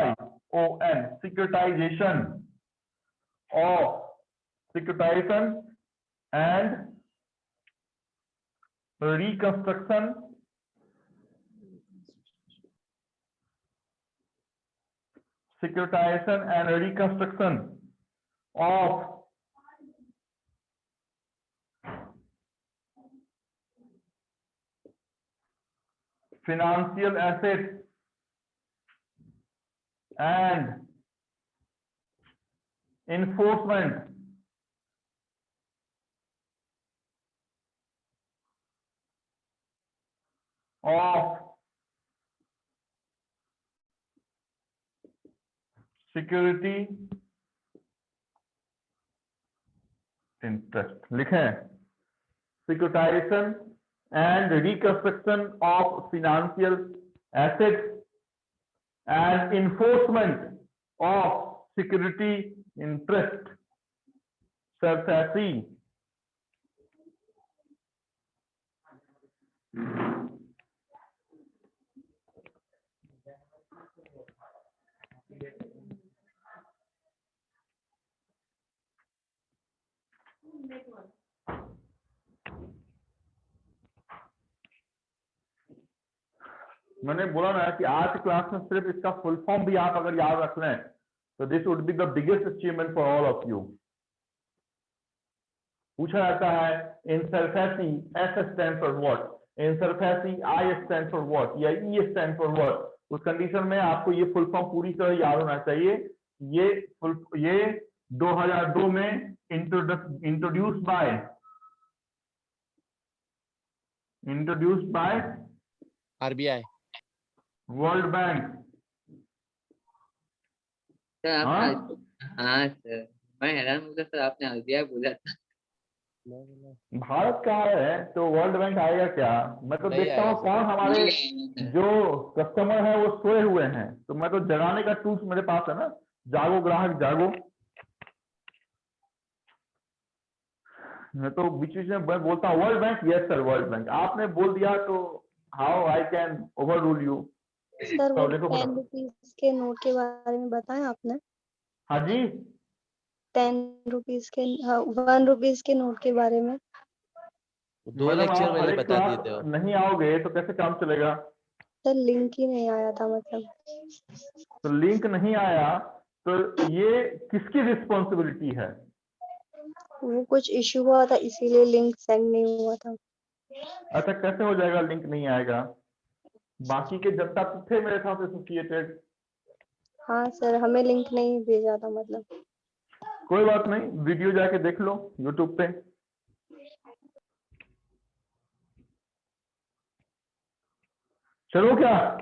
securitization of securitization and reconstruction of financial assets and enforcement of security interest। लिखें, securitization and reconstruction of financial assets and enforcement of security interest, SARFAESI। मैंने बोला ना कि आज की क्लास में सिर्फ इसका फुल फॉर्म भी आप अगर याद रख लें तो this would be the biggest achievement for all of you. पूछा जाता है in SARFAESI S stand for what, in SARFAESI I stand for what या E स्टैंड फॉर व्हाट। उस कंडीशन में आपको ये फुल फॉर्म पूरी तरह याद होना चाहिए। ये 2002 में introduced by RBI। World bank. Sir आप हाँ? हाँ सर, मैं हैरान हूँ सर, आपने RBI बोला था। भारत का है तो वर्ल्ड बैंक आएगा क्या? मैं तो नहीं देखता आएगा हूँ सर। कौन हमारे जो कस्टमर है वो सोए हुए हैं, तो मैं तो जगाने का टूल्स मेरे पास है ना, जागो ग्राहक जागो। मैं तो बीच बीच में मैं बोलता हूँ world bank, yes sir world bank. आपने बोल दिया तो how I can over rule you. Sir वो तो देखो 10 रुपीज के नोट के बारे में बताया आपने? हाँ जी, 10 रुपीज के 1 रुपीज के नोट के बारे में। 2 मैडम लेक्चर आप पहले हर एक बता दिए थे। क्लास नहीं आओगे तो कैसे काम चलेगा? सर लिंक ही नहीं आया था मतलब। तो लिंक नहीं आया तो ये किसकी रिस्पॉन्सिबिलिटी है? वो कुछ इश्यू हुआ था इसीलिए लिंक सेंड नहीं हुआ था। अच्छा, कैसे हो जाएगा लिंक नहीं आएगा? बाकी के जनता तो थे मेरे साथ एसोसिएटेड। हाँ सर, हमें लिंक नहीं भेजा था मतलब। कोई बात नहीं, वीडियो जाके देख लो यूट्यूब पे। चलो क्या?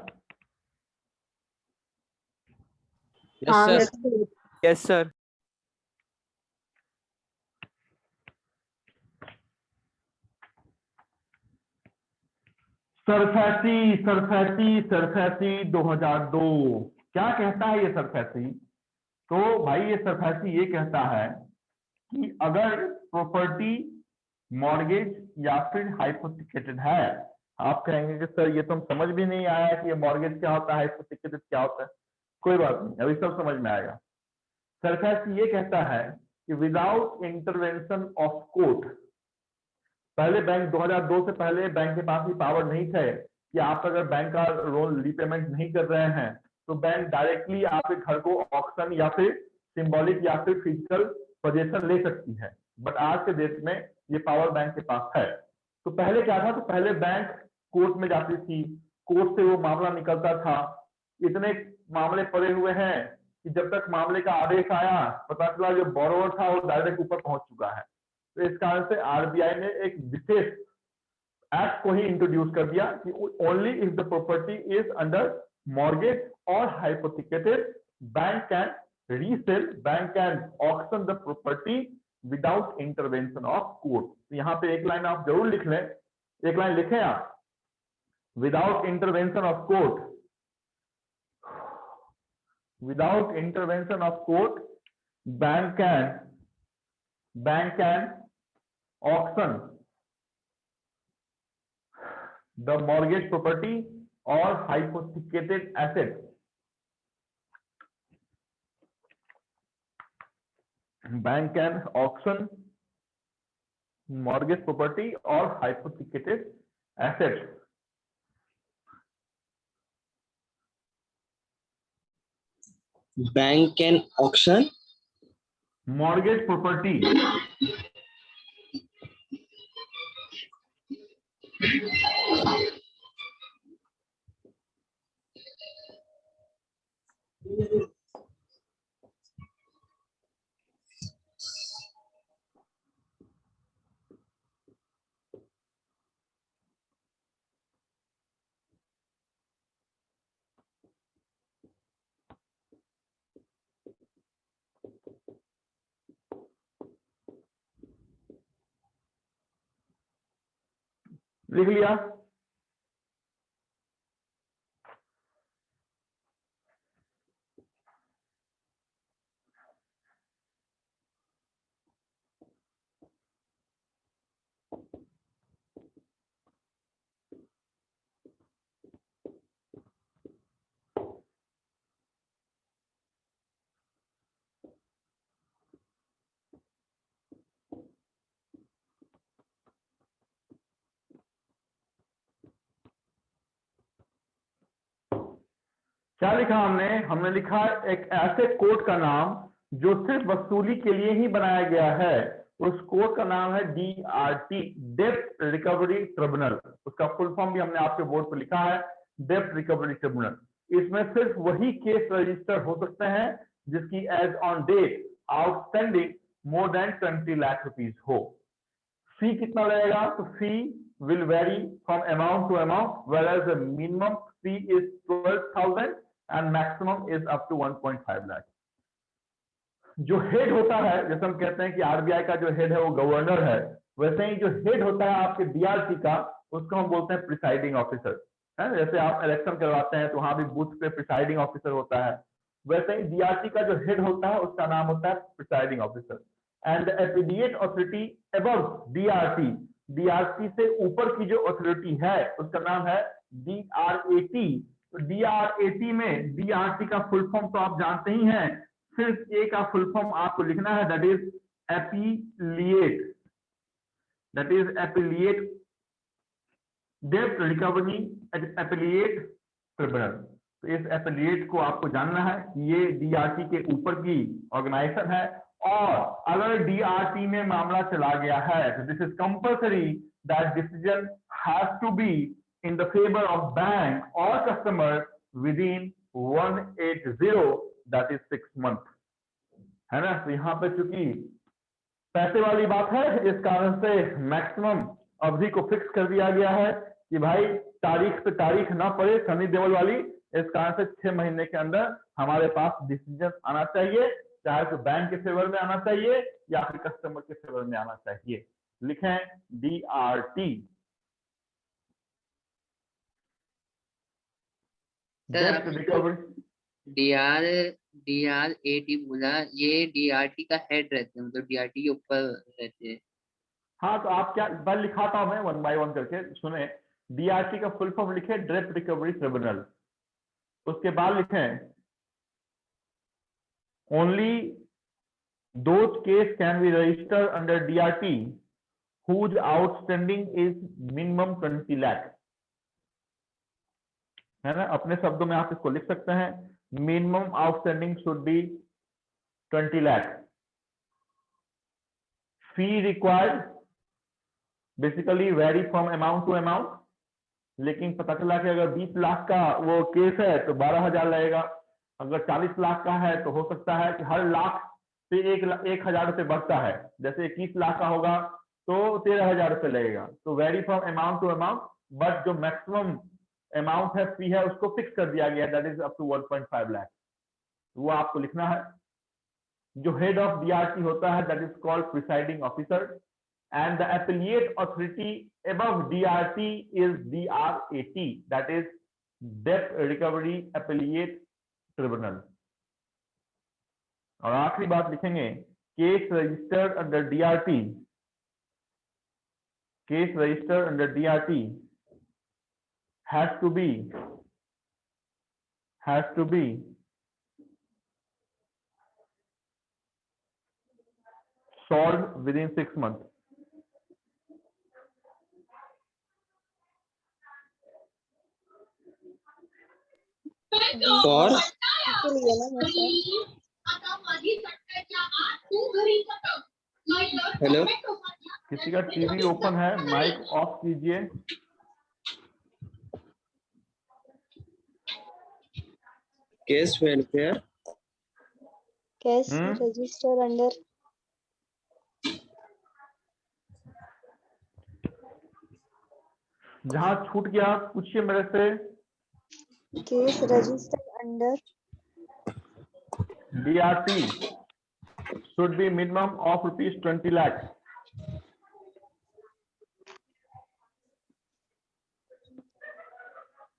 Yes sir. Yes sir. SARFAESI 2002 क्या कहता है ये सरफेसी? तो भाई ये सरफेसी ये कहता है कि अगर प्रॉपर्टी मॉर्गेज या फिर हाइपोथिकेटेड है, आप कहेंगे कि सर ये तो हम समझ भी नहीं आया कि ये मॉर्गेज क्या होता है, हाइपोथिकेटेड क्या होता है। कोई बात नहीं, अभी सब समझ में आएगा। सरफेसी ये कहता है कि विदाउट इंटरवेंशन ऑफ कोर्ट, पहले बैंक 2002 से पहले बैंक के पास भी पावर नहीं थे कि आप अगर बैंक का लोन रीपेमेंट नहीं कर रहे हैं तो बैंक डायरेक्टली आपके घर को ऑक्शन या फिर सिंबॉलिक या फिर फिजिकल पोजीशन ले सकती है। बट आज के देश में ये पावर बैंक के पास है। तो पहले क्या था, तो पहले बैंक कोर्ट में जाती थी, कोर्ट से वो मामला निकलता था। इतने मामले पड़े हुए हैं कि जब तक मामले का आदेश आया पता चला जो बोरोवर था वो डायरेक्ट ऊपर पहुंच चुका है। तो इस कारण से आरबीआई ने एक विशेष एक्ट को ही इंट्रोड्यूस कर दिया कि only if the property is under mortgage और hypothecated bank can resell, bank can auction the property without intervention of court. तो यहाँ पे एक लाइन आप जरूर लिख लें, एक लाइन लिखें आप, without intervention of court, without intervention of court bank can auction the mortgage property or hypothecated asset, bank can auction mortgage property or hypothecated asset. Bank can auction mortgage property लिख लिया। क्या लिखा हमने? हमने लिखा एक ऐसे कोर्ट का नाम जो सिर्फ वसूली के लिए ही बनाया गया है, उस कोर्ट का नाम है DRT, डेब्ट रिकवरी ट्रिब्यूनल। उसका फुल फॉर्म भी हमने आपके बोर्ड पर लिखा है, डेब्ट रिकवरी ट्रिब्यूनल। इसमें सिर्फ वही केस रजिस्टर हो सकते हैं जिसकी as on date outstanding more than 20 lakh rupees हो। फी कितना लगेगा? तो fee will vary from amount to amount, whereas the minimum fee is 12,000 and maximum is up to 1.5 lakh। जो हेड होता है, जैसे हम कहते हैं कि आरबीआई का जो हेड है वो गवर्नर है, वैसे ही जो हेड होता है आपके डीआरसी का, उसको हम बोलते हैं प्रिसाइडिंग ऑफिसर। जैसे आप इलेक्शन करवाते हैं तो वहां भी बूथ पे प्रिसाइडिंग ऑफिसर होता है, वैसे ही डीआरसी का जो हेड होता है उसका नाम होता है presiding officer. And the affiliate authority above DRC, DRC से ऊपर की जो अथॉरिटी है उसका नाम है डीआरएटी। तो डीआरएटी में डीआरसी का फुल फॉर्म तो आप जानते ही हैं, सिर्फ ए का फुल फॉर्म आपको लिखना है, that is affiliate, that is affiliate डेब्ट रिकवरी एफिलिएट ट्रिब्यूनल। तो इस एफिलिएट को आपको जानना है कि ये डीआरसी के ऊपर की ऑर्गेनाइजेशन है, और अगर डीआरसी में मामला चला गया है तो this is compulsory that decision has to be in the favour of bank और customer within 180, that is 6 months, है ना। तो यहाँ पे चूंकि पैसे वाली बात है, इस कारण से मैक्सिमम अवधि को फिक्स कर दिया गया है कि भाई तारीख पे तारीख ना पड़े सनी देओल वाली, इस कारण से 6 महीने के अंदर हमारे पास डिसीजन आना चाहिए, चाहे तो बैंक के फेवर में आना चाहिए या फिर कस्टमर के फेवर में आना चाहिए। लिखें DRT। सर डेट आपने रिकवरी। DRAT बोला, ये DRT का हेड रहते हैं, मतलब DRT के ऊपर रहते हैं। हाँ तो आप क्या, इस बार लिखाता हूं मैं 1 बाय 1 करके, सुने। DRT का फुल फॉर्म लिखे डेट रिकवरी ट्रिब्यूनल। उसके बाद लिखें only those case can be registered under DRT whose outstanding is minimum 20 lakh, है ना। अपने शब्दों में आप इसको लिख सकते हैं, minimum outstanding should be 20 lakh. Fee required basically vary from amount to amount, लेकिन पता चला कि अगर 20 लाख का वो केस है तो 12,000 लगेगा, अगर 40 लाख का है तो हो सकता है कि हर लाख से 1,000 रुपये बढ़ता है, जैसे 21 लाख का होगा तो 13,000 रुपये लगेगा। तो vary from amount to amount, but जो मैक्सिमम अमाउंट है, फी है, उसको फिक्स कर दिया गया, that is up to 1.5 lakh. वो आपको लिखना है। जो हेड ऑफ DRT होता है that is called presiding officer, and the affiliate authority above DRT is DRAT, that is Debt Recovery Appellate Tribunal। और आखिरी बात लिखेंगे case registered under DRT, case registered under DRT has to be solved within 6 months। और के लिए ना sir. Hello, किसी का टीवी ओपन है, माइक ऑफ कीजिए। Case welfare case register under जहां छूट गया पूछिए मेरे से। Case register under DRT should be minimum of rupees 20 lakh।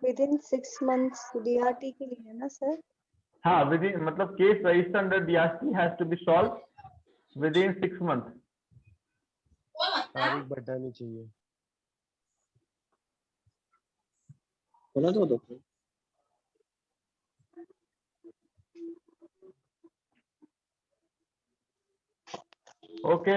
Within 6 months DRT के लिए ना सर। हाँ, विदिन मतलब case register under DRT has to be solve within 6 month. तारीख बतानी चाहिए। बोला तो डॉक्टर। ओके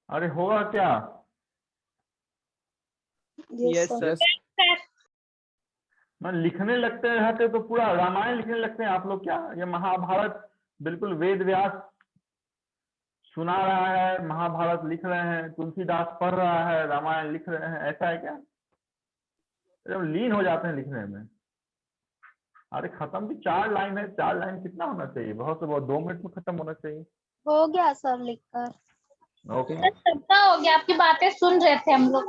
अरे होगा क्या? Yes sir. मैं लिखने लगते रहते तो पूरा रामायण लिखने लगते हैं आप लोग क्या? ये महाभारत बिल्कुल वेद व्यास सुना रहा है, महाभारत लिख रहे हैं, तुलसीदास पढ़ रहा है, रामायण लिख रहे हैं, ऐसा है क्या? जब लीन हो जाते हैं लिखने में। अरे खत्म भी 4 लाइन है, 4 लाइन कितना होना चाहिए? बहुत से बहुत 2 मिनट में खत्म होना चाहिए। हो गया सर लिखकर। ओके सबका हो गया, आपकी बातें सुन रहे थे हम लोग।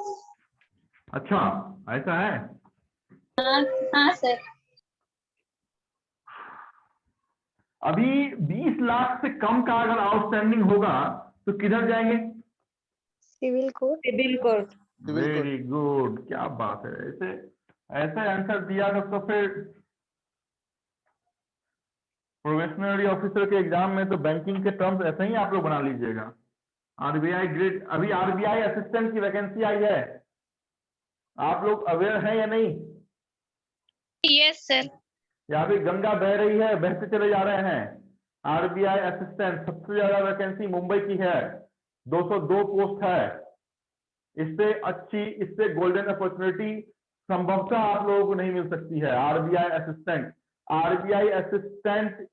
अच्छा ऐसा है। हाँ सर। अभी 20 लाख से कम का अगर आउटस्टैंडिंग होगा तो किधर जाएंगे? Civil court. Civil court. Very good, क्या बात है। ऐसे ऐसे आंसर दिया तो फिर प्रोबेशनरी ऑफिसर के एग्जाम में तो बैंकिंग के टर्म्स ऐसे ही आप लोग बना लीजिएगा। RBI ग्रेड, अभी RBI असिस्टेंट की वैकेंसी आई है, आप लोग अवेयर हैं या नहीं? Yes sir. या भी गंगा बह रही है, बहते चले जा रहे हैं। RBI असिस्टेंट सबसे ज्यादा वैकेंसी मुंबई की है, 202 पोस्ट है। इससे अच्छी, इससे गोल्डन अपॉर्चुनिटी संभवतः आप लोगों को नहीं मिल सकती है। RBI असिस्टेंट, RBI असिस्टेंट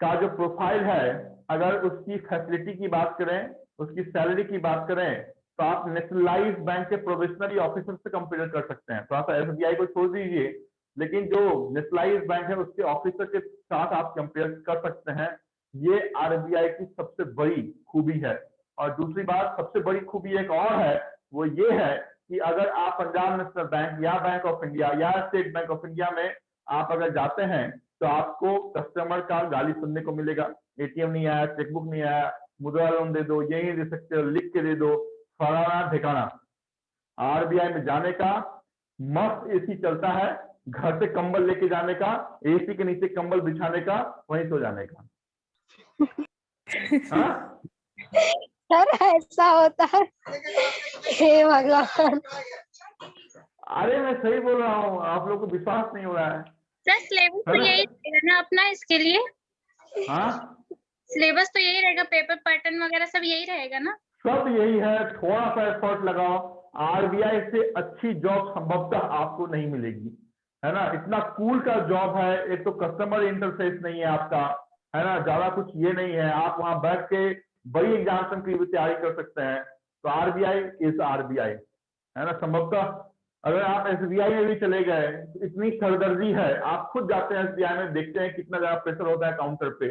का जो प्रोफाइल है, अगर उसकी फैसिलिटी की बात करें, उसकी सैलरी की बात करें, तो आप नेशनलाइज्ड बैंक के प्रोबेशनरी ऑफिसर से कंपेयर कर सकते हैं। थोड़ा सा SBI को छोड़ दीजिए, लेकिन जो नेशनलाइज्ड बैंक है उसके ऑफिसर के साथ आप कंपेयर कर सकते हैं। ये आरबीआई की सबसे बड़ी खूबी है। और दूसरी बात, सबसे बड़ी खूबी एक और है, वो ये है कि अगर आप पंजाब नेशनल बैंक या बैंक ऑफ इंडिया या स्टेट बैंक ऑफ इंडिया में आप अगर जाते हैं तो आपको कस्टमर का गाली सुनने को मिलेगा, एटीएम नहीं आया, चेकबुक नहीं आया, मुद्रा लोन दे दो, ये नहीं दे सकते हो, लिख के दे दो, फलाना ठिकाना। आरबीआई में जाने का, मस्त एसी चलता है, घर से कंबल लेके जाने का, एसी के नीचे कंबल बिछाने का, वहीं सो जाने का। हाँ? सर ऐसा होता है? हे भगवान। अरे मैं सही बोल रहा हूँ, आप लोग को विश्वास नहीं हो रहा है। सर सिलेबस तो यही रहेगा ना अपना इसके लिए? हाँ, सिलेबस तो यही रहेगा, पेपर पैटर्न वगैरह सब यही रहेगा ना? सब यही है, थोड़ा सा एफर्ट लगाओ। आरबीआई से अच्छी जॉब संभवतः आपको नहीं मिलेगी, है ना। इतना कूल का जॉब है, एक तो कस्टमर इंटरफेस नहीं है आपका, है ना, ज्यादा कुछ ये नहीं है, आप वहां बैठ के बड़ी एग्जामिनेशन की भी तैयारी कर सकते हैं। तो आरबीआई इज आरबीआई, है ना। संभवतः अगर आप एसबीआई में भी चले गए, इतनी सरदर्दी है, आप खुद जाते हैं एसबीआई में, देखते हैं कितना ज्यादा प्रेशर होता है काउंटर पे,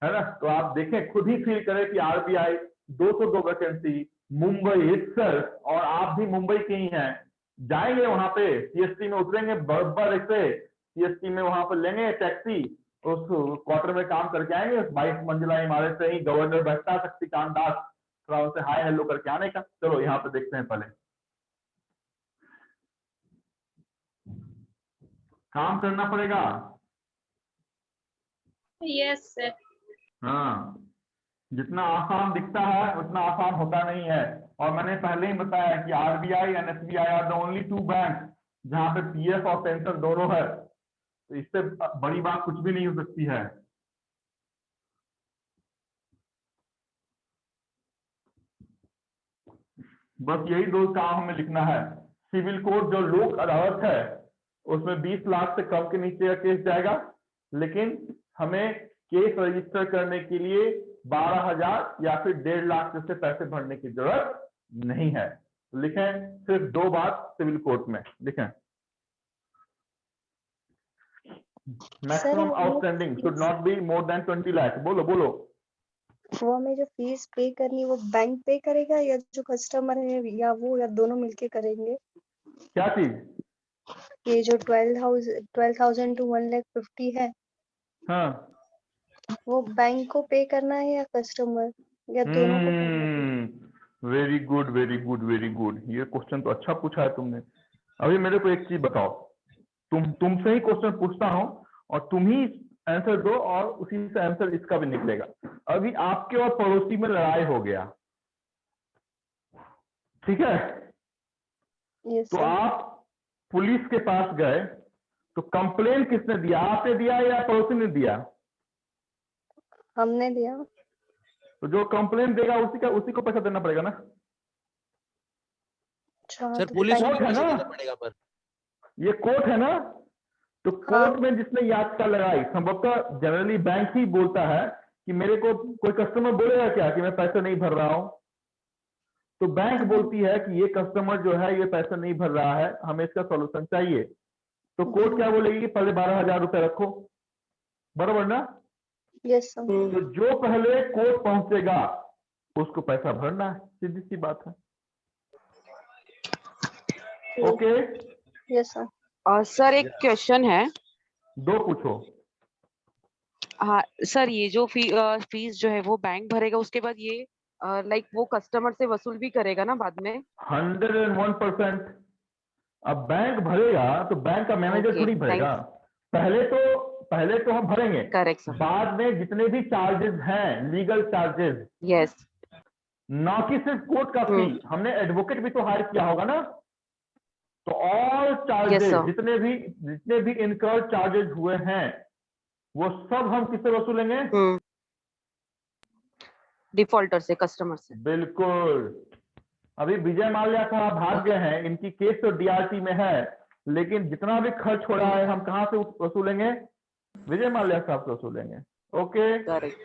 है ना। तो आप देखें, खुद ही फील करें कि आरबीआई 202 वैकेंसी मुंबई इटसेल्फ, और आप भी मुंबई के ही हैं, जाएंगे वहां पे, सीएसटी में उतरेंगे, बराबर से सीएसटी में वहां पर लेंगे टैक्सी, उस क्वार्टर में काम करके आएंगे, उस 22 मंजिला इमारत से ही गवर्नर बैठता है शक्तिकांत दास, थोड़ा उनसे हाय हेलो करके आने का। चलो यहाँ पे देखते हैं, पहले काम करना पड़ेगा। Yes sir. हाँ, जितना आसान दिखता है उतना आसान होता नहीं है। और मैंने पहले ही बताया कि RBI and SBI are the only 2 bank जहां पे पीएफ और पेंशन दोनों है, तो इससे बड़ी बात कुछ भी नहीं हो सकती है। बस यही 2 काम हमें लिखना है। सिविल कोड जो लोक अदालत है उसमें 20 लाख से कम के नीचे का केस जाएगा, लेकिन हमें केस रजिस्टर करने के लिए 12,000 या फिर 1.5 लाख जैसे पैसे भरने की जरूरत नहीं है। तो लिखें सिर्फ 2 बात सिविल कोर्ट में लिखें। Maximum outstanding should not be more than 20 lakh. बोलो बोलो। वो हमें जो फीस पे करनी वो बैंक पे करेगा या जो कस्टमर है, या वो, या दोनों मिलके करेंगे? क्या चीज? ये जो 12,000 to 1,50,000 है, हाँ, वो बैंक को पे करना है या कस्टमर, या दोनों को करना है? Very good very good very good, ये क्वेश्चन तो अच्छा पूछा है तुमने। अभी मेरे को एक चीज बताओ, तुमसे ही क्वेश्चन पूछता हूँ और तुम ही आंसर दो, और उसी से आंसर इसका भी निकलेगा। अभी आपके और पड़ोसी में लड़ाई हो गया, ठीक है, यस तो सर। आप पुलिस के पास गए, तो कंप्लेन किसने दिया, आपने दिया या पड़ोसी ने दिया? हमने दिया। तो जो कंप्लेन देगा उसी को पैसा देना पड़ेगा ना। अच्छा, सर तो पुलिस को बैंक भी है पैसे ना? देना पड़ेगा पर। ये कोर्ट है ना, तो हाँ। कोर्ट में जिसने याचिका लगाई, संभवतः जनरली बैंक ही बोलता है कि मेरे को कोई कस्टमर बोलेगा क्या कि मैं पैसे नहीं भर रहा हूं, तो बैंक बोलती है कि ये कस्टमर जो है ये पैसे नहीं भर रहा है, हमें इसका सॉल्यूशन चाहिए। तो कोर्ट क्या बोलेगी कि पहले 12,000 रुपए रखो, बराबर ना। Yes sir. तो जो पहले कोर्ट पहुंचेगा उसको पैसा भरना है, सीधी सी बात है। Okay, yes sir. सर एक क्वेश्चन है। 2 पूछो। हाँ सर, ये जो फीस जो है वो बैंक भरेगा, उसके बाद ये लाइक वो कस्टमर से वसूल भी करेगा ना बाद में? 101%। अब बैंक भरेगा तो बैंक का मैनेजर Okay, थोड़ी भरेगा, पहले तो हम भरेंगे, करेक्ट सर। बाद में जितने भी चार्जेस हैं, लीगल चार्जेस, यस। ना कि सिर्फ कोर्ट का फी, हमने एडवोकेट भी तो हायर किया होगा ना। तो ऑल चार्जेस, sir. जितने भी इनकर्ड चार्जेस हुए हैं वो सब हम किससे वसूलेंगे? डिफॉल्टर से, कस्टमर से। बिल्कुल। अभी विजय माल्या साहब भाग गए हैं, इनकी केस तो डीआरटी में है, लेकिन जितना भी खर्च हो रहा है हम कहां से वसूलेंगे? विजय माल्या साहब से वसूलेंगे। Okay, correct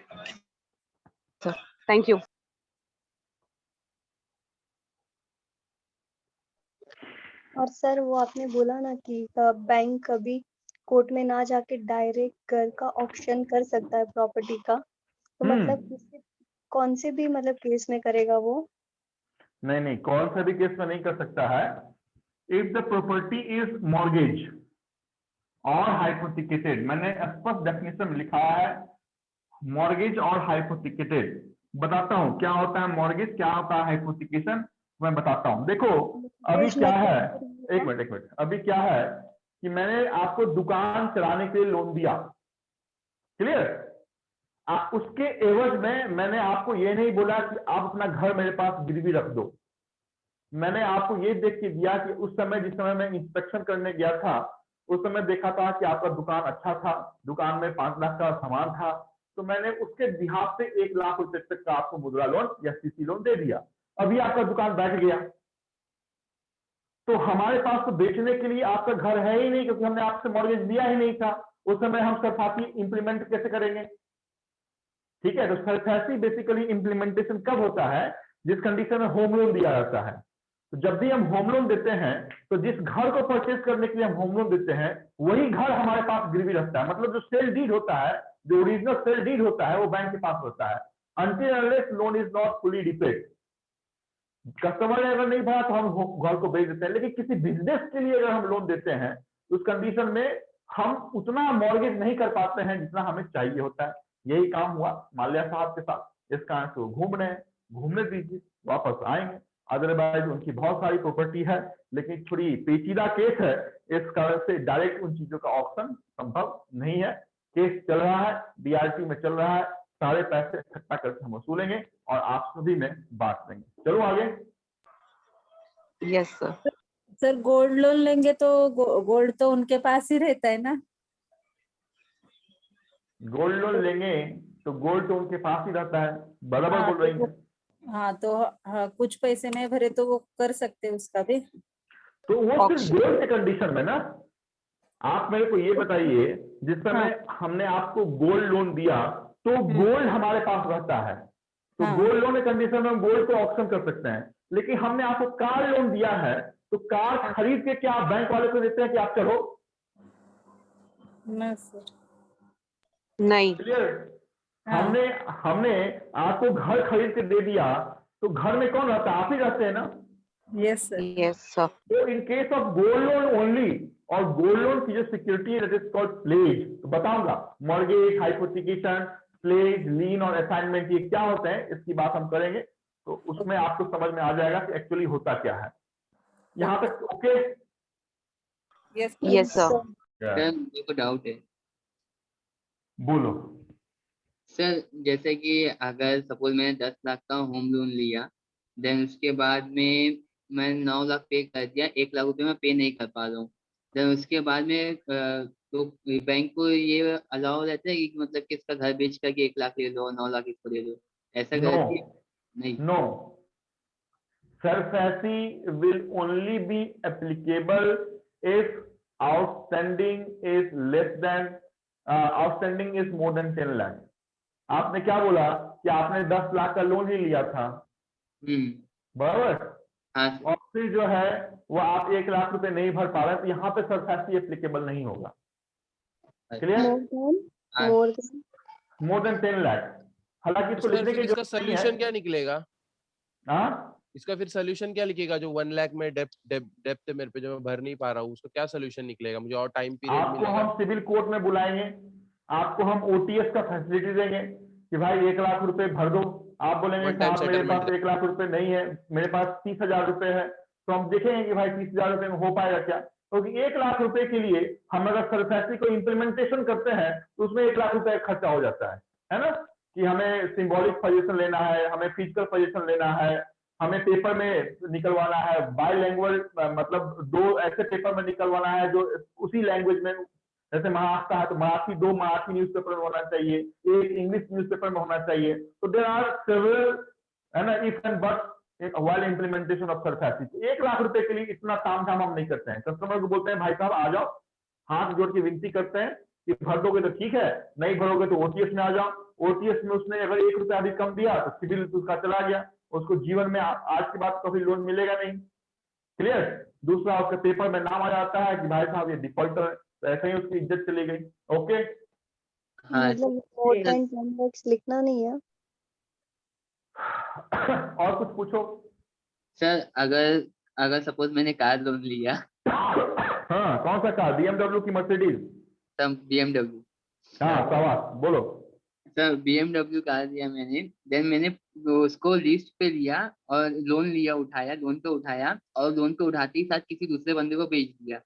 sir, thank you. और सर वो आपने बोला ना कि बैंक कभी कोर्ट में ना जाके डायरेक्ट घर का ऑक्शन कर सकता है प्रॉपर्टी का, तो मतलब कौन से भी मतलब केस में करेगा वो? नहीं नहीं, कौन सा भी केस में नहीं कर सकता है। If the property is mortgage और हाइपोथिकेटेड, मैंने स्पष्ट डेफिनेशन में लिखा है मॉर्गेज और हाइपोथिकेटेड। बताता हूं क्या होता है मॉर्गेज, क्या होता है हाइपोथिकेशन, मैं बताता हूं। देखो अभी क्या है, एक मिनट, अभी क्या है कि मैंने आपको दुकान चलाने के लिए लोन दिया, क्लियर। उसके एवज में मैंने आपको ये नहीं बोला कि आप अपना घर मेरे पास गिरवी रख दो। मैंने आपको ये देख के दिया कि उस समय जिस समय मैं इंस्पेक्शन करने गया था उस समय देखा था कि आपका दुकान अच्छा था, दुकान में 5 लाख का सामान था, तो मैंने उसके बिहाफ पे 1 लाख रुपए तक का आपको मुद्रा लोन या सीसी लोन दे दिया। अभी आपका दुकान बैठ गया, तो हमारे पास तो बेचने के लिए आपका घर है ही नहीं, क्योंकि हमने आपसे मॉर्गेज लिया ही नहीं था। उस समय हम सरफासी इंप्लीमेंट कैसे करेंगे? ठीक है, तो सरफासी बेसिकली इंप्लीमेंटेशन कब होता है? जिस कंडीशन में होम लोन दिया जाता है। तो जब भी हम होम लोन देते हैं तो जिस घर को परचेज करने के लिए हम होम लोन देते हैं वही घर हमारे पास गिरवी रखता है। मतलब जो सेल डीड होता है, जो ओरिजिनल सेल डीड होता है वो बैंक के पास होता है, until unless loan is not fully repaid. Customer ने अगर नहीं भरा तो हम घर को बेच देते हैं, लेकिन किसी बिजनेस के लिए अगर हम लोन देते हैं उस कंडीशन में हम उतना मॉर्गेज नहीं कर पाते हैं जितना हमें चाहिए होता है। यही काम हुआ माल्या साहब के साथ। इस कारण से वो घूम रहे हैं, घूमने दीजिए, वापस आएंगे। अदरवाइज उनकी बहुत सारी प्रॉपर्टी है, लेकिन थोड़ी पेचीदा केस है, इस कारण से डायरेक्ट उन चीजों का ऑप्शन संभव नहीं है। केस चल रहा है, डीआरटी में चल रहा है, सारे पैसे इकट्ठा करके हम वसूलेंगे और आप सभी में बांट देंगे। चलो आगे। Yes sir. Sir gold loan लेंगे तो गोल्ड तो उनके पास ही रहता है ना? गोल्ड लोन लेंगे तो गोल्ड तो उनके पास ही रहता है, बराबर हाँ, बोल रही है। हाँ, कुछ पैसे में भरे तो वो कर सकते हैं उसका भी। तो वो सिर्फ गोल्ड के कंडीशन में ना। आप मेरे को ये बताइए, जिस समय हमने आपको गोल्ड लोन दिया तो गोल्ड हमारे पास रहता है, तो गोल्ड लोन के कंडीशन में हम गोल्ड को ऑप्शन कर सकते हैं। लेकिन हमने आपको कार लोन दिया है तो कार खरीद के क्या आप बैंक वाले को देते हैं कि आप चलो? ना सर, नहीं। क्लियर। हमने आपको घर खरीद के दे दिया तो घर में कौन रहता है? आप ही रहते हैं ना। Yes sir. Yes sir. तो in case of gold loan only, और गोल्ड लोन की जो सिक्योरिटी है दैट इज कॉल्ड प्लेज, तो बताऊंगा मॉर्गेज, हाइपोथिकेशन, प्लेज, लीन और असाइनमेंट ये क्या होते हैं, इसकी बात हम करेंगे। तो उसमें आपको समझ में आ जाएगा कि एक्चुअली होता क्या है। यहाँ तक ओके? Yes sir. सर मेरे को डाउट है। बोलो। सर जैसे कि अगर सपोज मैंने 10 लाख का होम लोन लिया, देन उसके बाद में मैं 9 लाख पे कर दिया, 1 लाख रुपए मैं पे नहीं कर पा रहा हूँ, देन उसके बाद में तो बैंक को ये अलाउ रहता है कि मतलब कि इसका घर बेच करके 1 लाख ले लो, 9 लाख इसको ले लो, ऐसा करती है? नहीं। No, SARFAESI will only be applicable if outstanding is less than outstanding is more than 10 lakh। आपने क्या बोला कि आपने 10 लाख का लोन ही लिया था, बराबर? हाँ। और फिर जो है वो आप 1 लाख रुपए नहीं भर पा रहे, तो यहाँ पे SARFAESI एप्लीकेबल नहीं होगा। क्लियर? More than 10 lakh. हालांकि इसको लिखने की इसका सोल्यूशन क्या निकलेगा? हाँ, इसका फिर सोल्यूशन क्या लिखेगा? जो 1 लाख में डेप्थ है मेरे पे, जो मैं भर नहीं पा रहा हूँ, उसका क्या सोल्यूशन निकलेगा? मुझे और टाइम पीरियड आपको मिलेगा? हम सिविल कोर्ट में बुलाएंगे, आपको हम OTS का फैसिलिटी देंगे कि भाई 1 लाख रुपए भर दो। आप बोलेंगे साहब मेरे पास 1 लाख रुपए नहीं है, मेरे पास 30,000 रुपए है, तो हम देखेंगे कि भाई 30,000 रुपए में हो पाएगा क्या। क्योंकि 1 लाख रुपए के लिए हम अगर SARFAESI को इम्प्लीमेंटेशन करते हैं तो उसमें 1 लाख रुपए खर्चा हो जाता है ना। कि हमें सिंबॉलिक पोजीशन लेना है, हमें फिजिकल पोजीशन लेना है, हमें पेपर में निकलवाना है, बायलैंग्वेज मतलब 2 ऐसे पेपर में निकलवाना है जो उसी लैंग्वेज में, जैसे महाराष्ट्र है तो दो मराठी न्यूज़पेपर में होना चाहिए, एक इंग्लिश न्यूज़पेपर में होना चाहिए। तो देयर आर सेवरल है ना if and but while implementation of SARFAESI। 1 lakh रुपए के लिए इतना तामझाम हम नहीं करते हैं। कस्टमर को बोलते हैं भाई साहब आ जाओ, हाथ जोड़ के विनती करते हैं कि भर दोगे तो ठीक है, नहीं भरोगे तो OTS में आ जाओ। OTS में उसने अगर 1 रुपया भी कम दिया तो सिविल उसका चला गया, उसको जीवन में आज के बाद कभी लोन मिलेगा नहीं। क्लियर। दूसरा उसके पेपर में नाम आ जाता है कि भाई साहब ये डिफॉल्टर है, तो ऐसे ही उसकी इज्जत चली गई। ओके हाँ मतलब मोर देन 10 lakhs लिखना नहीं है। और कुछ पूछो। सर अगर अगर सपोज मैंने कार लोन लिया, हाँ कौन सा कार, BMW की मर्सिडीज? तब BMW, हाँ सवाल बोलो। सर BMW कार लिया मैंने, देन मैंने उसको लिस्ट पे लिया और लोन लिया, उठाया, लोन पे उठाया और लोन पे उठाते ही साथ किसी दूसरे बंदे को बेच दिया।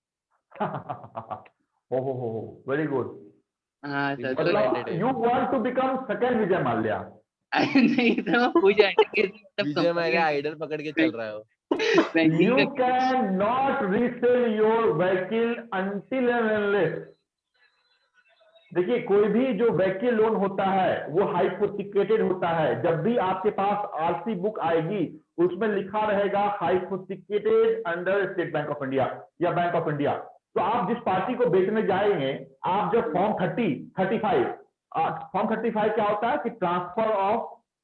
हो वेरी गुड। हाँ सर, तो मतलब you want to become second Vijay Mallya. नहीं सर, मैं पूछ रहा था कि तब विजय माल्या आइडल पकड़ के चल रहा हो। बैंकिंग You का cannot resell your vehicle until and unless, देखिए कोई भी जो vehicle लोन होता है वो हाइपोथिकेटेड होता है। जब भी आपके पास आरसी बुक आएगी उसमें लिखा रहेगा hypothecated under State Bank of India या बैंक ऑफ इंडिया। तो आप जिस पार्टी को बेचने जाएंगे, आप जब फॉर्म 35 क्या होता है कि transfer of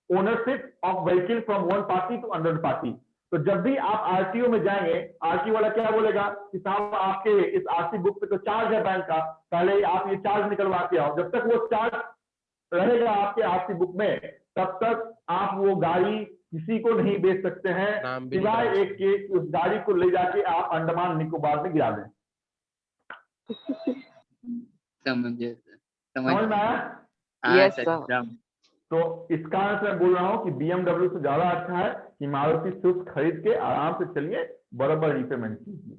ownership of vehicle from one party to another party. तो जब भी आप आरटीओ में जाएंगे, आरटीओ वाला क्या बोलेगा कि साहब आपके इस आरसी बुक पे तो चार्ज है बैंक का, पहले आप ये चार्ज निकलवा के आओ। जब तक वो चार्ज रहेगा आपके आरसी बुक में, तब तक आप वो गाड़ी किसी को नहीं बेच सकते हैं, नाम भी नहीं सिवाय करा एक के उस गाड़ी को ले जाके आप अंडमान निकोबार में गिरा दें। समझ में आया? हाँ Yes, सर, sir. एकदम। तो इस कारण से मैं बोल रहा हूं कि BMW से ज्यादा अच्छा है कि मारुति स्विफ्ट खरीद के आराम से चलिए, बराबर रिपेमेंट कीजिए।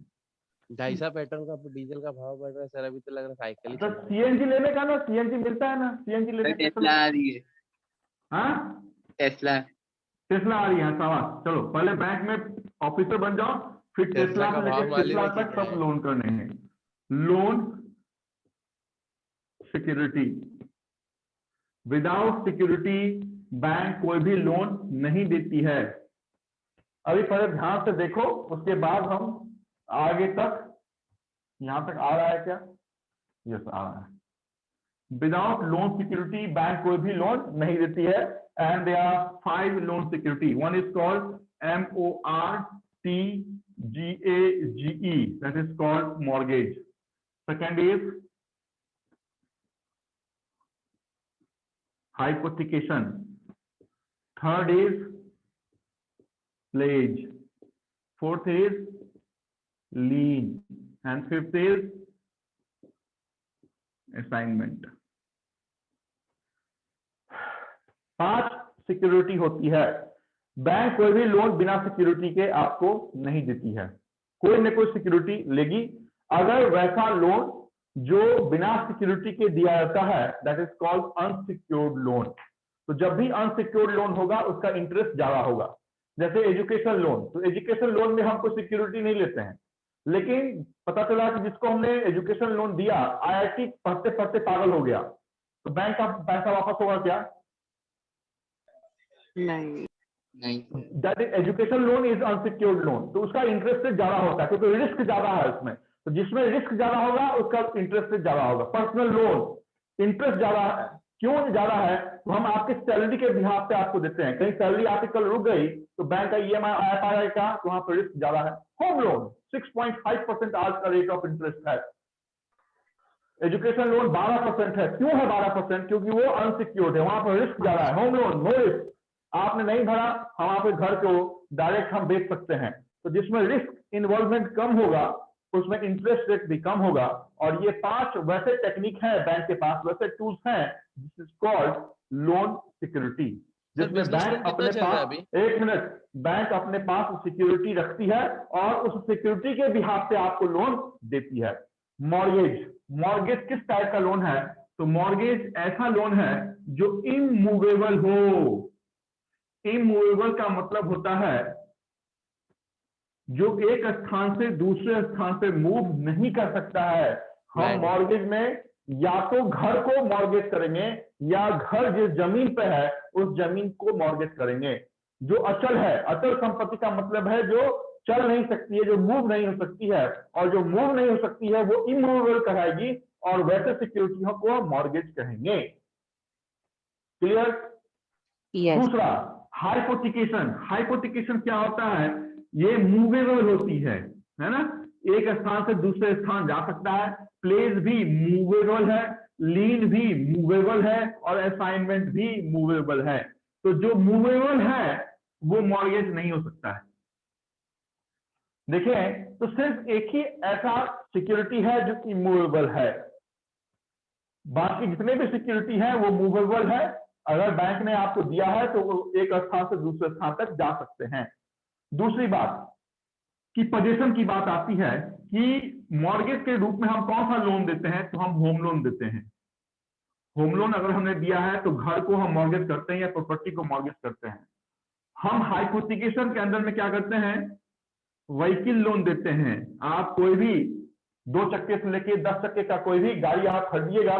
250 पेट्रोल का डीजल का भाव बढ़ रहा है सर, अभी तो लग रहा है साइकिल ही तो चला। सीएनजी लेने का ना, सीएनजी मिलता है ना, सीएनजी लेने का। टेस्ला आ रही है, हाँ टेस्ला। टेस्ला आ रही है, शाबाश। चलो पहले बैंक में ऑफिसर बन जाओ, फिर टेस्ला टेस्ला का से भाव लेकर मालूम टेस्ला है कि तक क्या सब है? लोन करने हैं। Loan security, without security bank कोई भी लोन नहीं देती है। अभी पहले ध्यान से देखो, उसके बाद हम आगे तक, यहां तक आ रहा है क्या? यस आ रहा है। विदाउट लोन सिक्योरिटी बैंक कोई भी लोन नहीं देती है। And there are 5 loan security. One is called MORTGAGE, that is called mortgage. Second is hypothecation. Third is pledge. Fourth is lien. And fifth is assignment. 5 security होती है। Bank कोई भी loan बिना सिक्योरिटी के आपको नहीं देती है, कोई न कोई सिक्योरिटी लेगी। अगर वैसा लोन जो बिना सिक्योरिटी के दिया जाता है, that is called unsecured loan. तो जब भी अनसिक्योर्ड लोन होगा उसका इंटरेस्ट ज्यादा होगा। जैसे एजुकेशन लोन, तो एजुकेशन लोन में हम कोई सिक्योरिटी नहीं लेते हैं, लेकिन पता चला कि जिसको हमने एजुकेशन लोन दिया आईआईटी पढ़ते पढ़ते पागल हो गया, तो बैंक का पैसा वापस होगा क्या? नहीं। That is education loan is unsecured loan. तो उसका इंटरेस्ट रेट ज्यादा होता है क्योंकि रिस्क ज्यादा है उसमें। तो जिसमें रिस्क ज्यादा होगा उसका इंटरेस्ट रेट ज्यादा होगा। पर्सनल लोन इंटरेस्ट ज्यादा है, क्यों ज्यादा है? तो हम आपके सैलरी के बिहाफ पे आपको देते हैं। कहीं सैलरी आपकी कल रुक गई तो बैंक का ईएमआई आ पाएगा क्या? तो वहां पर रिस्क ज्यादा है। होम लोन 6.5% आज का रेट ऑफ इंटरेस्ट है। एजुकेशन लोन 12% है। क्यों है 12%? क्योंकि वो अनसिक्योर्ड है, वहां पर रिस्क ज्यादा है। होम लोन नो रिस्क, आपने नहीं भरा, हम आपके घर को डायरेक्ट हम बेच सकते हैं। तो जिसमें रिस्क इन्वॉल्वमेंट कम होगा उसमें इंटरेस्ट रेट भी कम होगा। और ये 5 वैसे टेक्निक है बैंक के पास, वैसे टूल्स हैं, this is called loan security, जिसमें बिजनेस लोन बैंक कितना अपने चल रहा है पास, अभी? एक मिनट, बैंक अपने पास सिक्योरिटी रखती है और उस सिक्योरिटी के बिहाफ पे आपको लोन देती है। मॉर्गेज, मॉर्गेज किस टाइप का लोन है? तो मॉर्गेज ऐसा लोन है जो इमूवेबल हो। इमूवेबल का मतलब होता है जो एक स्थान से दूसरे स्थान पे मूव नहीं कर सकता है। हम Land. मॉर्गेज में या तो घर को मॉर्गेज करेंगे या घर जिस जमीन पे है उस जमीन को मॉर्गेज करेंगे। जो अचल है, अचल संपत्ति का मतलब है जो चल नहीं सकती है, जो मूव नहीं हो सकती है, और जो मूव नहीं हो सकती है वो इमूवेबल कहलाएगी और वैसे सिक्योरिटियों को मॉर्गेज कहेंगे। क्लियर? Yes. दूसरा हाइपोथिकेशन। हाइपोथिकेशन क्या होता है? ये मूवेबल होती है ना, एक स्थान से दूसरे स्थान जा सकता है। प्लेस भी मूवेबल है, लीन भी मूवेबल है और असाइनमेंट भी मूवेबल है। तो जो मूवेबल है वो मॉर्गेज नहीं हो सकता है। देखिए, तो सिर्फ एक ही ऐसा सिक्योरिटी है जो इमूवेबल है, बाकी जितने भी सिक्योरिटी है वो मूवेबल है। अगर बैंक ने आपको दिया है तो वो एक स्थान से दूसरे स्थान तक जा सकते हैं। दूसरी बात कि पोजीशन की बात आती है कि मॉर्गेज के रूप में हम कौन सा लोन देते हैं, तो हम होम लोन देते हैं। होम लोन अगर हमने दिया है तो घर को हम मॉर्गेज करते हैं या प्रॉपर्टी को मॉर्गेज करते हैं। हम हाइपोथिकेशन के अंदर में क्या करते हैं, व्हीकल लोन देते हैं। आप कोई भी 2 चक्के से लेके 10 चक्के का कोई भी गाड़ी आप खरीदिएगा,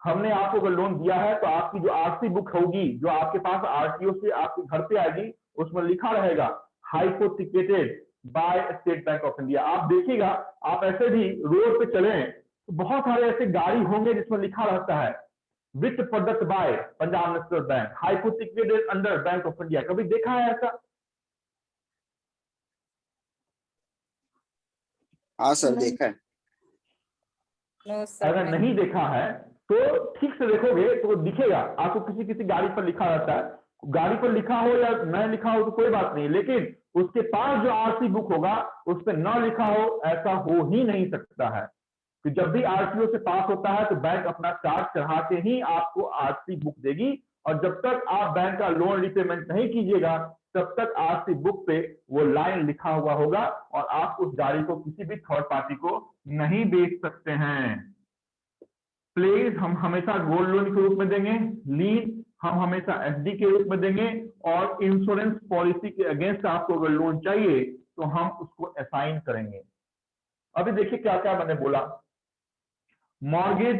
हमने आपको अगर लोन दिया है तो आपकी जो आरसी बुक होगी, जो आपके पास आरटीओ से आपके घर पे आएगी, उसमें लिखा रहेगा hypothecated by State Bank of India. आप देखिएगा, आप ऐसे भी रोड पे चले तो बहुत सारे ऐसे गाड़ी होंगे जिसमें लिखा रहता है वित्त प्रदत्त by Punjab National Bank, hypothecated under Bank of India. कभी देखा है ऐसा? हाँ सर, नहीं। देखा है। नो सर, अगर नहीं देखा है तो ठीक से देखोगे तो दिखेगा आपको, किसी किसी गाड़ी पर लिखा रहता है। गाड़ी पर लिखा हो या न लिखा हो तो कोई बात नहीं, लेकिन उसके पास जो आरसी बुक होगा उस पर न लिखा हो, ऐसा हो ही नहीं सकता है। कि जब भी आरटीओ से पास होता है तो बैंक अपना चार्ज चढ़ा के ही आपको आरसी बुक देगी, और जब तक आप बैंक का लोन रिपेमेंट नहीं कीजिएगा तब तक आरसी बुक पे वो लाइन लिखा हुआ होगा और आप उस गाड़ी को किसी भी थर्ड पार्टी को नहीं बेच सकते हैं। प्लेस हम हमेशा गोल्ड लोन के रूप में देंगे, लीन हम हमेशा एफडी के रूप में देंगे, और इंश्योरेंस पॉलिसी के अगेंस्ट आपको अगर लोन चाहिए तो हम उसको असाइन करेंगे। अभी देखिए क्या क्या मैंने बोला। मॉर्गेज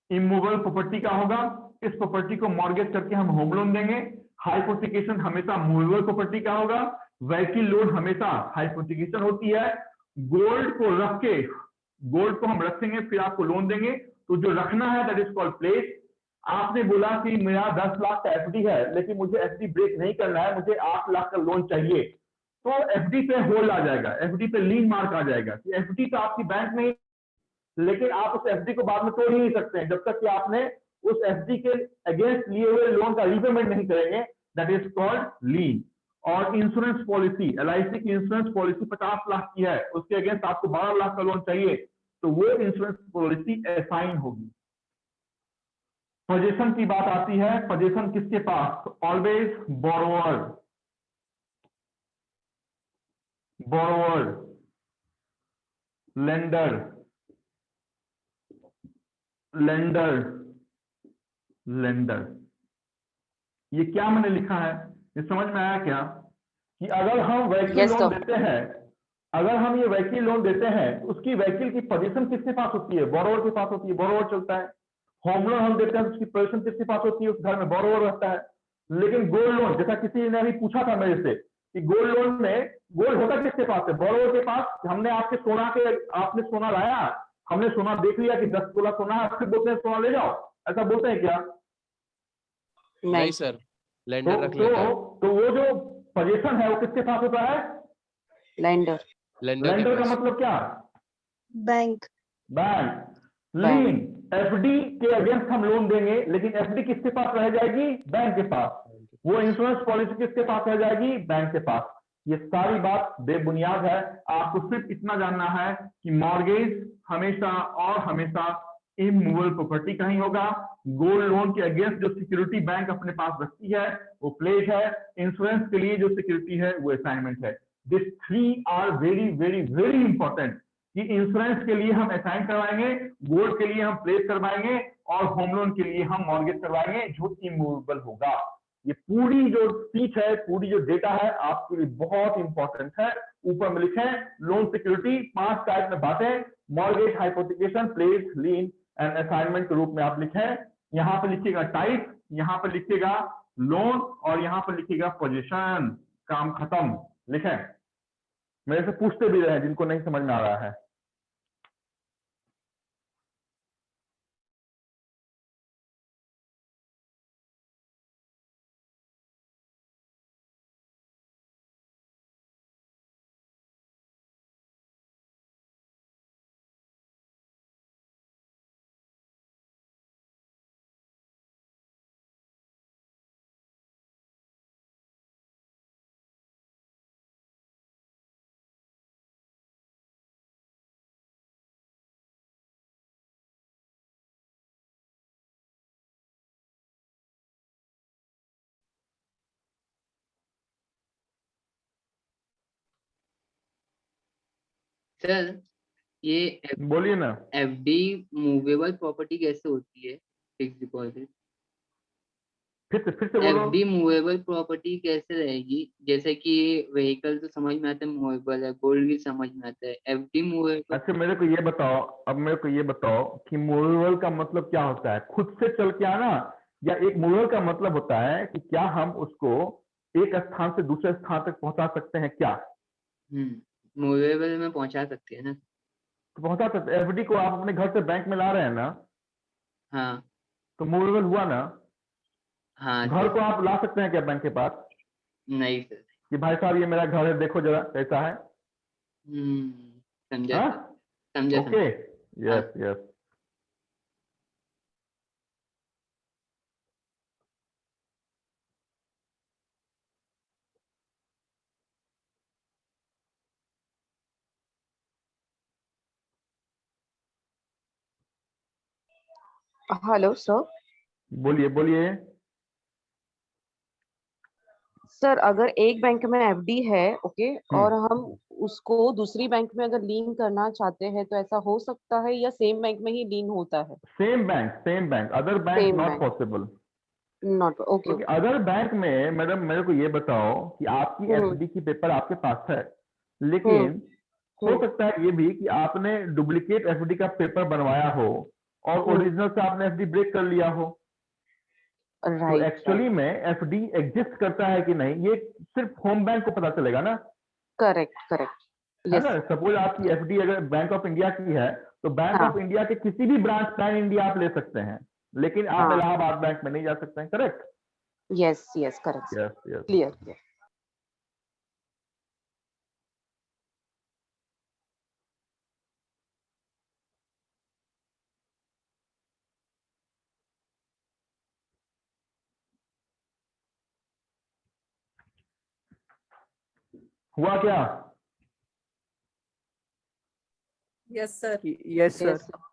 इमूवेबल प्रॉपर्टी का होगा, इस प्रॉपर्टी को मॉर्गेज करके हम होम लोन देंगे। हाइपोथिकेशन हमेशा मूवेबल प्रॉपर्टी का होगा। व्हीकल लोन हमेशा हाइपोथिकेशन होती है। गोल्ड को रख के, गोल्ड को हम रखेंगे फिर आपको लोन देंगे, तो जो रखना है दैट इज कॉल्ड प्लेस। आपने बोला कि मेरा 10 लाख का एफडी है लेकिन मुझे एफडी ब्रेक नहीं करना है, मुझे 8 लाख का लोन चाहिए, तो एफडी पे होल्ड आ जाएगा, एफडी पे लीन मार्क आ जाएगा। एफडी तो आपकी बैंक में, लेकिन आप उस एफडी को बाद में तोड़ ही नहीं सकते हैं जब तक कि आपने उस एफडी के अगेंस्ट लिए हुए लोन का रीपेमेंट नहीं करेंगे, दैट इज कॉल्ड लीन। और इंश्योरेंस पॉलिसी, एलआईसी की इंश्योरेंस पॉलिसी 50 लाख की है, उसके अगेंस्ट आपको 12 लाख का लोन चाहिए, तो वो इंश्योरेंस पॉलिसी असाइन होगी। पोजीशन की बात आती है, पोजीशन किसके पास? Always borrower, borrower, lender, lender, lender. ये क्या मैंने लिखा है, ये समझ में आया क्या? कि अगर हम व्हीकल Yes, लोन sir. देते हैं, अगर हम ये व्हीकल लोन देते हैं उसकी व्हीकल की पोजीशन किसके पास होती है? बोरोवर के पास होती है, बोरोवर चलता है। होम लोन हम देते हैं उसकी पोजीशन किसके पास होती है? उस घर में बोरोवर रहता है। लेकिन गोल्ड लोन, जैसा किसी ने अभी पूछा था मेरे से कि गोल्ड लोन में गोल्ड होता किसके पास है? बोरोवर के पास। हमने आपके सोना के, आपने सोना लाया, हमने सोना देख लिया कि 10 तोला सोना है, फिर बोलते हैं सोना ले जाओ, ऐसा बोलते हैं क्या? नहीं नहीं सर, लेंडर रख तो लेता है, तो वो जो पोजीशन है वो किसके पास होता है? लेंडर लेंडर के लेंडर का पास। मतलब क्या? बैंक। बैंक। बैंक। लीन, एफडी के अगेंस्ट हम लोन देंगे, लेकिन एफडी किसके पास रह जाएगी? बैंक के पास। वो इंश्योरेंस पॉलिसी किसके पास रह जाएगी? बैंक के पास। ये सारी बात बेबुनियाद है, आपको सिर्फ इतना जानना है कि मॉर्गेज हमेशा और हमेशा इमूवेबल प्रॉपर्टी का ही होगा। गोल्ड लोन के अगेंस्ट जो सिक्योरिटी बैंक अपने पास रखती है वो प्लेज है, इंश्योरेंस के लिए जो सिक्योरिटी है वो असाइनमेंट है। This 3 are very very very important, कि इंश्योरेंस के लिए हम असाइन करवाएंगे, गोल्ड के लिए हम प्लेस करवाएंगे, और होम लोन के लिए हम मॉर्गेज करवाएंगे जो इमूवेबल होगा। ये पूरी जो स्पीच है, पूरी जो डेटा है आपके लिए बहुत इंपॉर्टेंट है। ऊपर में लिखे लोन सिक्योरिटी 5 टाइप में बातें, mortgage, hypothecation, place, lean and assignment के रूप में आप लिखें। यहाँ पे लिखिएगा टाइप, यहाँ पे लिखिएगा लोन, और यहाँ पे लिखिएगा पोजीशन। काम खत्म। लिखें। मेरे से पूछते भी रहे जिनको नहीं समझ में आ रहा है। सर ये बोलिए ना। एफडी मूवेबल प्रॉपर्टी कैसे होती है, फिक्स डिपॉजिट? फिर से बोलो। एफडी मूवेबल प्रॉपर्टी कैसे रहेगी? जैसे कि व्हीकल तो समझ में आता है, मूवेबल है, गोल्ड भी समझ में आता है, एफडी मूवेबल। अच्छा मेरे को ये बताओ, अब मेरे को ये बताओ कि मूवेबल का मतलब क्या होता है? खुद से चल के आना, या एक मूवेबल का मतलब होता है कि क्या हम उसको एक स्थान से दूसरे स्थान तक पहुंचा सकते हैं क्या? मूवेबल में पहुंचा सकते हैं ना। तो पहुंचा सकते। एफडी को आप अपने घर से बैंक में ला रहे हैं ना, हाँ तो मूवेबल हुआ ना। हाँ घर सर। को आप ला सकते हैं क्या बैंक के पास नहीं सर। कि भाई साहब ये मेरा घर है, देखो जरा कैसा है? समझा हाँ, सर, समझा ओके, समझा। हाँ यस यस। Hello sir. बोलिए बोलिए। सर अगर एक बैंक में एफडी है, ओके, और हम्म, हम उसको दूसरी बैंक में अगर लीन करना चाहते हैं तो ऐसा हो सकता है, या सेम बैंक में ही लीन होता है? Same bank, other bank same not bank, possible. Not okay क्योंकि ओके। अदर बैंक में, मैडम मेरे को ये बताओ कि आपकी हम्म एफडी की पेपर आपके पास है, हम्म लेकिन हो हम्म सकता है ये भी कि आपने डुप्लीकेट एफडी का पेपर बनवाया हो और हम्म। ओरिजिनल से आपने एफडी ब्रेक कर लिया हो। तो राइट एक्चुअली राइट। में एफडी एग्जिस्ट करता है कि नहीं, ये सिर्फ होम बैंक को पता चलेगा ना, करेक्ट करेक्ट। है यस ना? सर। सपोज आपकी एफडी अगर बैंक ऑफ इंडिया की है, तो बैंक हाँ ऑफ इंडिया के किसी भी ब्रांच पैन इंडिया आप ले सकते हैं, लेकिन आप हाँ। इलाहाबाद बैंक में नहीं जा सकते हैं। Correct? Yes yes correct sir. Yes yes. Clear clear. हुआ क्या? Yes sir. Yes sir. Yes sir.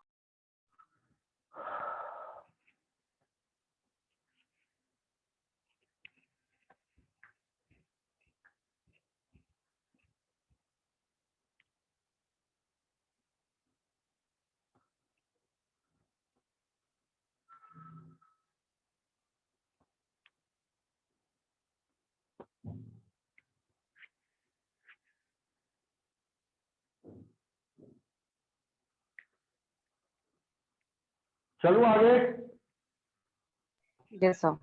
चलो आगे। Yes sir.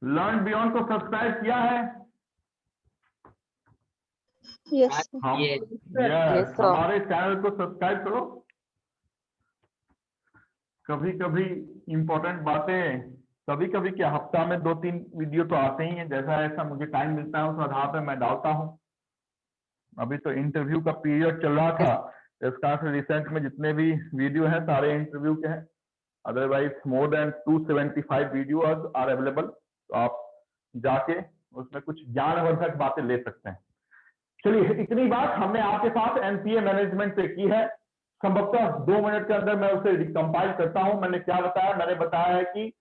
लर्न बियॉन्ड को सब्सक्राइब किया है? यस हम ये यस यस, सर। हमारे चैनल को सब्सक्राइब करो। कभी कभी इंपॉर्टेंट बातें, कभी कभी क्या हफ्ता में 2-3 वीडियो तो आते ही हैं, जैसा ऐसा मुझे टाइम मिलता है उस आधार पर मैं डालता हूँ। अभी तो इंटरव्यू का पीरियड चल रहा था, इस कारण से रिसेंट में जितने भी वीडियो हैं सारे इंटरव्यू के हैं। Otherwise more than 275 videos are available, तो आप जाके उसमें कुछ ज्ञानवर्धक बातें ले सकते हैं। चलिए, इतनी बात हमने आपके साथ एनपीए मैनेजमेंट पे की है। संभवतः 2 मिनट के अंदर मैं उसे रिकम्पाइल करता हूं। मैंने क्या बताया? मैंने बताया है कि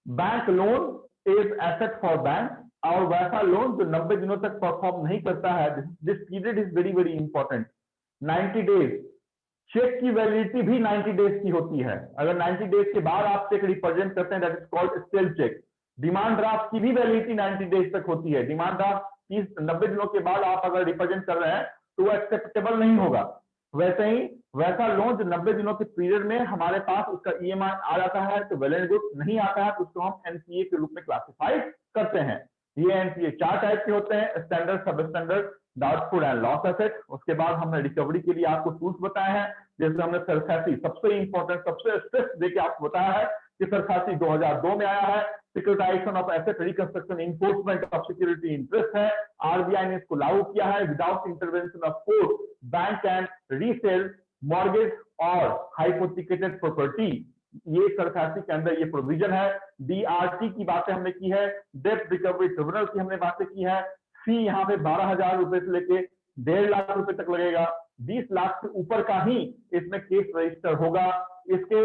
bank loan is asset for bank, और वैसा लोन जो 90 दिनों तक परफॉर्म नहीं करता है, this period is very very important, 90 days. Check की वैलिडिटी भी 90 डेज की होती है। अगर 90 डेज के बाद आप चेक रिप्रेजेंट करते हैं, that is called stale cheque. Demand draft की भी वैलिडिटी 90 डेज तक होती है। डिमांड ड्राफ्ट 90 दिनों के बाद आप अगर रिप्रेजेंट कर रहे हैं तो वो एक्सेप्टेबल नहीं होगा। वैसे ही वैसा लोन जो 90 दिनों के पीरियड में हमारे पास उसका ईएमआई आ जाता है तो वेल एंड गुड, नहीं आता है तो उसको हम एनपीए के रूप में क्लासिफाई करते हैं। ये एनपीए 4 टाइप के होते हैं: standard, sub standard, doubtful and loss asset. उसके बाद हमने रिकवरी के लिए आपको टूल्स बताए हैं, जैसे हमने सरफेसी, सबसे इंपॉर्टेंट, सबसे स्ट्रेस देके आपको बताया है कि सरफेसी 2002 में आया है। Securitisation of asset reconstruction enforcement of security interest है, आरबीआई ने इसको लागू किया है। Without intervention of court, bank can resale mortgage और हाइपोथिकेटेड प्रॉपर्टी, ये सरफेसी के अंदर ये प्रोविजन है। डीआरटी की बातें हमने की है, डेब्ट रिकवरी ट्रिब्यूनल की हमने बातें की है। फी यहाँ पे 12,000 रुपए से लेके 1.5 लाख रुपए तक लगेगा। 20 लाख से ऊपर का ही इसमें केस रजिस्टर होगा। इसके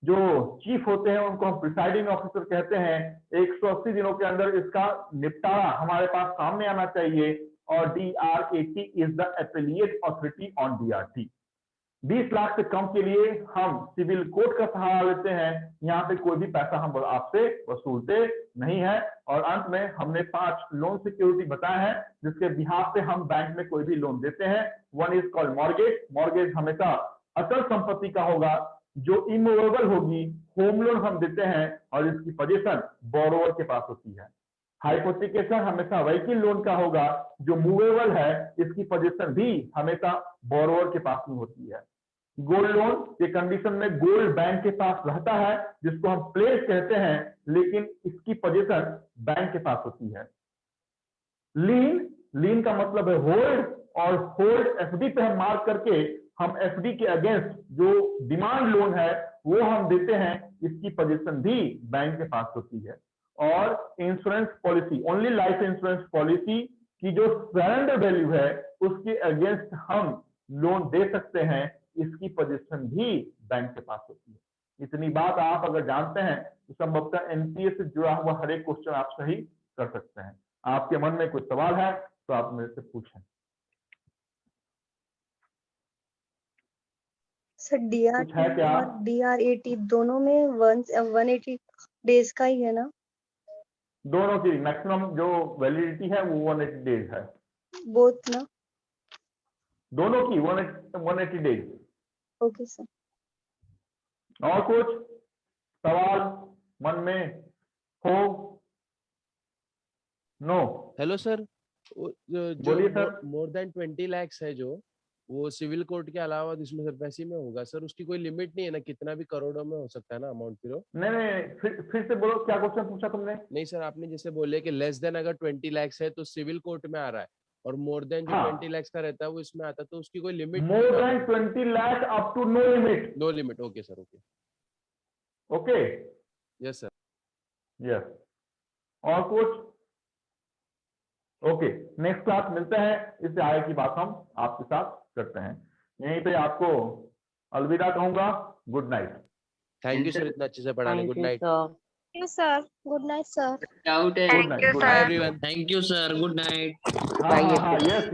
जो चीफ होते हैं उनको हम प्रिसाइडिंग ऑफिसर कहते हैं। 180 दिनों के अंदर इसका निपटारा हमारे पास सामने आना चाहिए, और DRAT is the appellate authority on DRT। 20 lakh से कम के लिए हम सिविल कोर्ट का सहारा लेते हैं। यहाँ पे कोई भी पैसा हम आपसे वसूलते नहीं है। और अंत में हमने 5 लोन सिक्योरिटी बताए हैं जिसके बिहाफ पे हम बैंक में कोई भी लोन देते हैं। One is called mortgage. Mortgage हमेशा अचल संपत्ति का होगा जो इमूवेबल होगी। होम लोन हम देते हैं और इसकी पोजीशन बोरोवर के पास होती है। हाइपोथिकेशन हमेशा व्हीकल लोन का होगा जो मूवेबल है, इसकी पोजीशन भी हमेशा बोरोवर के पास में होती है। गोल्ड लोन के कंडीशन में गोल्ड बैंक के पास रहता है जिसको हम प्लेस कहते हैं, लेकिन इसकी पोजीशन बैंक के पास होती है। लीन का मतलब है होल्ड, और होल्ड एफडी पे हम मार्क करके हम एफडी के अगेंस्ट जो डिमांड लोन है वो हम देते हैं, इसकी पोजीशन भी बैंक के पास होती है। और insurance policy, only life insurance policy की जो सरेंडर वैल्यू है उसके अगेंस्ट हम लोन दे सकते हैं, इसकी पोजीशन भी बैंक के पास होती है। इतनी बात आप अगर जानते हैं तो संभवतः एनपीए से जुड़ा हुआ हर एक क्वेश्चन आप सही कर सकते हैं। आपके मन में कोई सवाल है तो आप मेरे से पूछें। सर कुछ है DRT क्या? और DRAT दोनों में 180 डेज का ही है ना? दोनों की मैक्सिमम जो वैलिडिटी है वो 180 डेज है। बोथ ना? दोनों की 180 डेज। Okay sir. और कुछ सवाल मन में हो? नो? हेलो सर, बोलिए जो सर। मोर देन 20 lakhs है जो, वो सिविल कोर्ट के अलावा इसमें सिर्फ ऐसे में होगा सर? उसकी कोई लिमिट नहीं है ना? कितना भी करोड़ों में हो सकता है ना अमाउंट फिर? नहीं नहीं, फिर से बोलो, क्या क्वेश्चन पूछा तुमने? नहीं सर, आपने जैसे बोले कि लेस देन अगर 20 lakhs है तो सिविल कोर्ट में आ रहा है, और मोर देन जो हाँ। 20 lakhs का रहता है वो इसमें आता है, तो उसकी कोई limit? More than 20 lakh up to no limit. No limit. Okay sir, okay. Okay, yes sir. Yes. और कुछ? ओके, नेक्स्ट क्लास मिलते हैं, इससे आगे की बात हम आपके साथ करते हैं। यहीं पे आपको अलविदा कहूंगा। Good night. Thank you sir इतना अच्छे से पढ़ाने। Good night. Thank you sir. Good night sir. Doubt है? Good night. Bye everyone. Thank you sir, good night. हाँ, यस यस।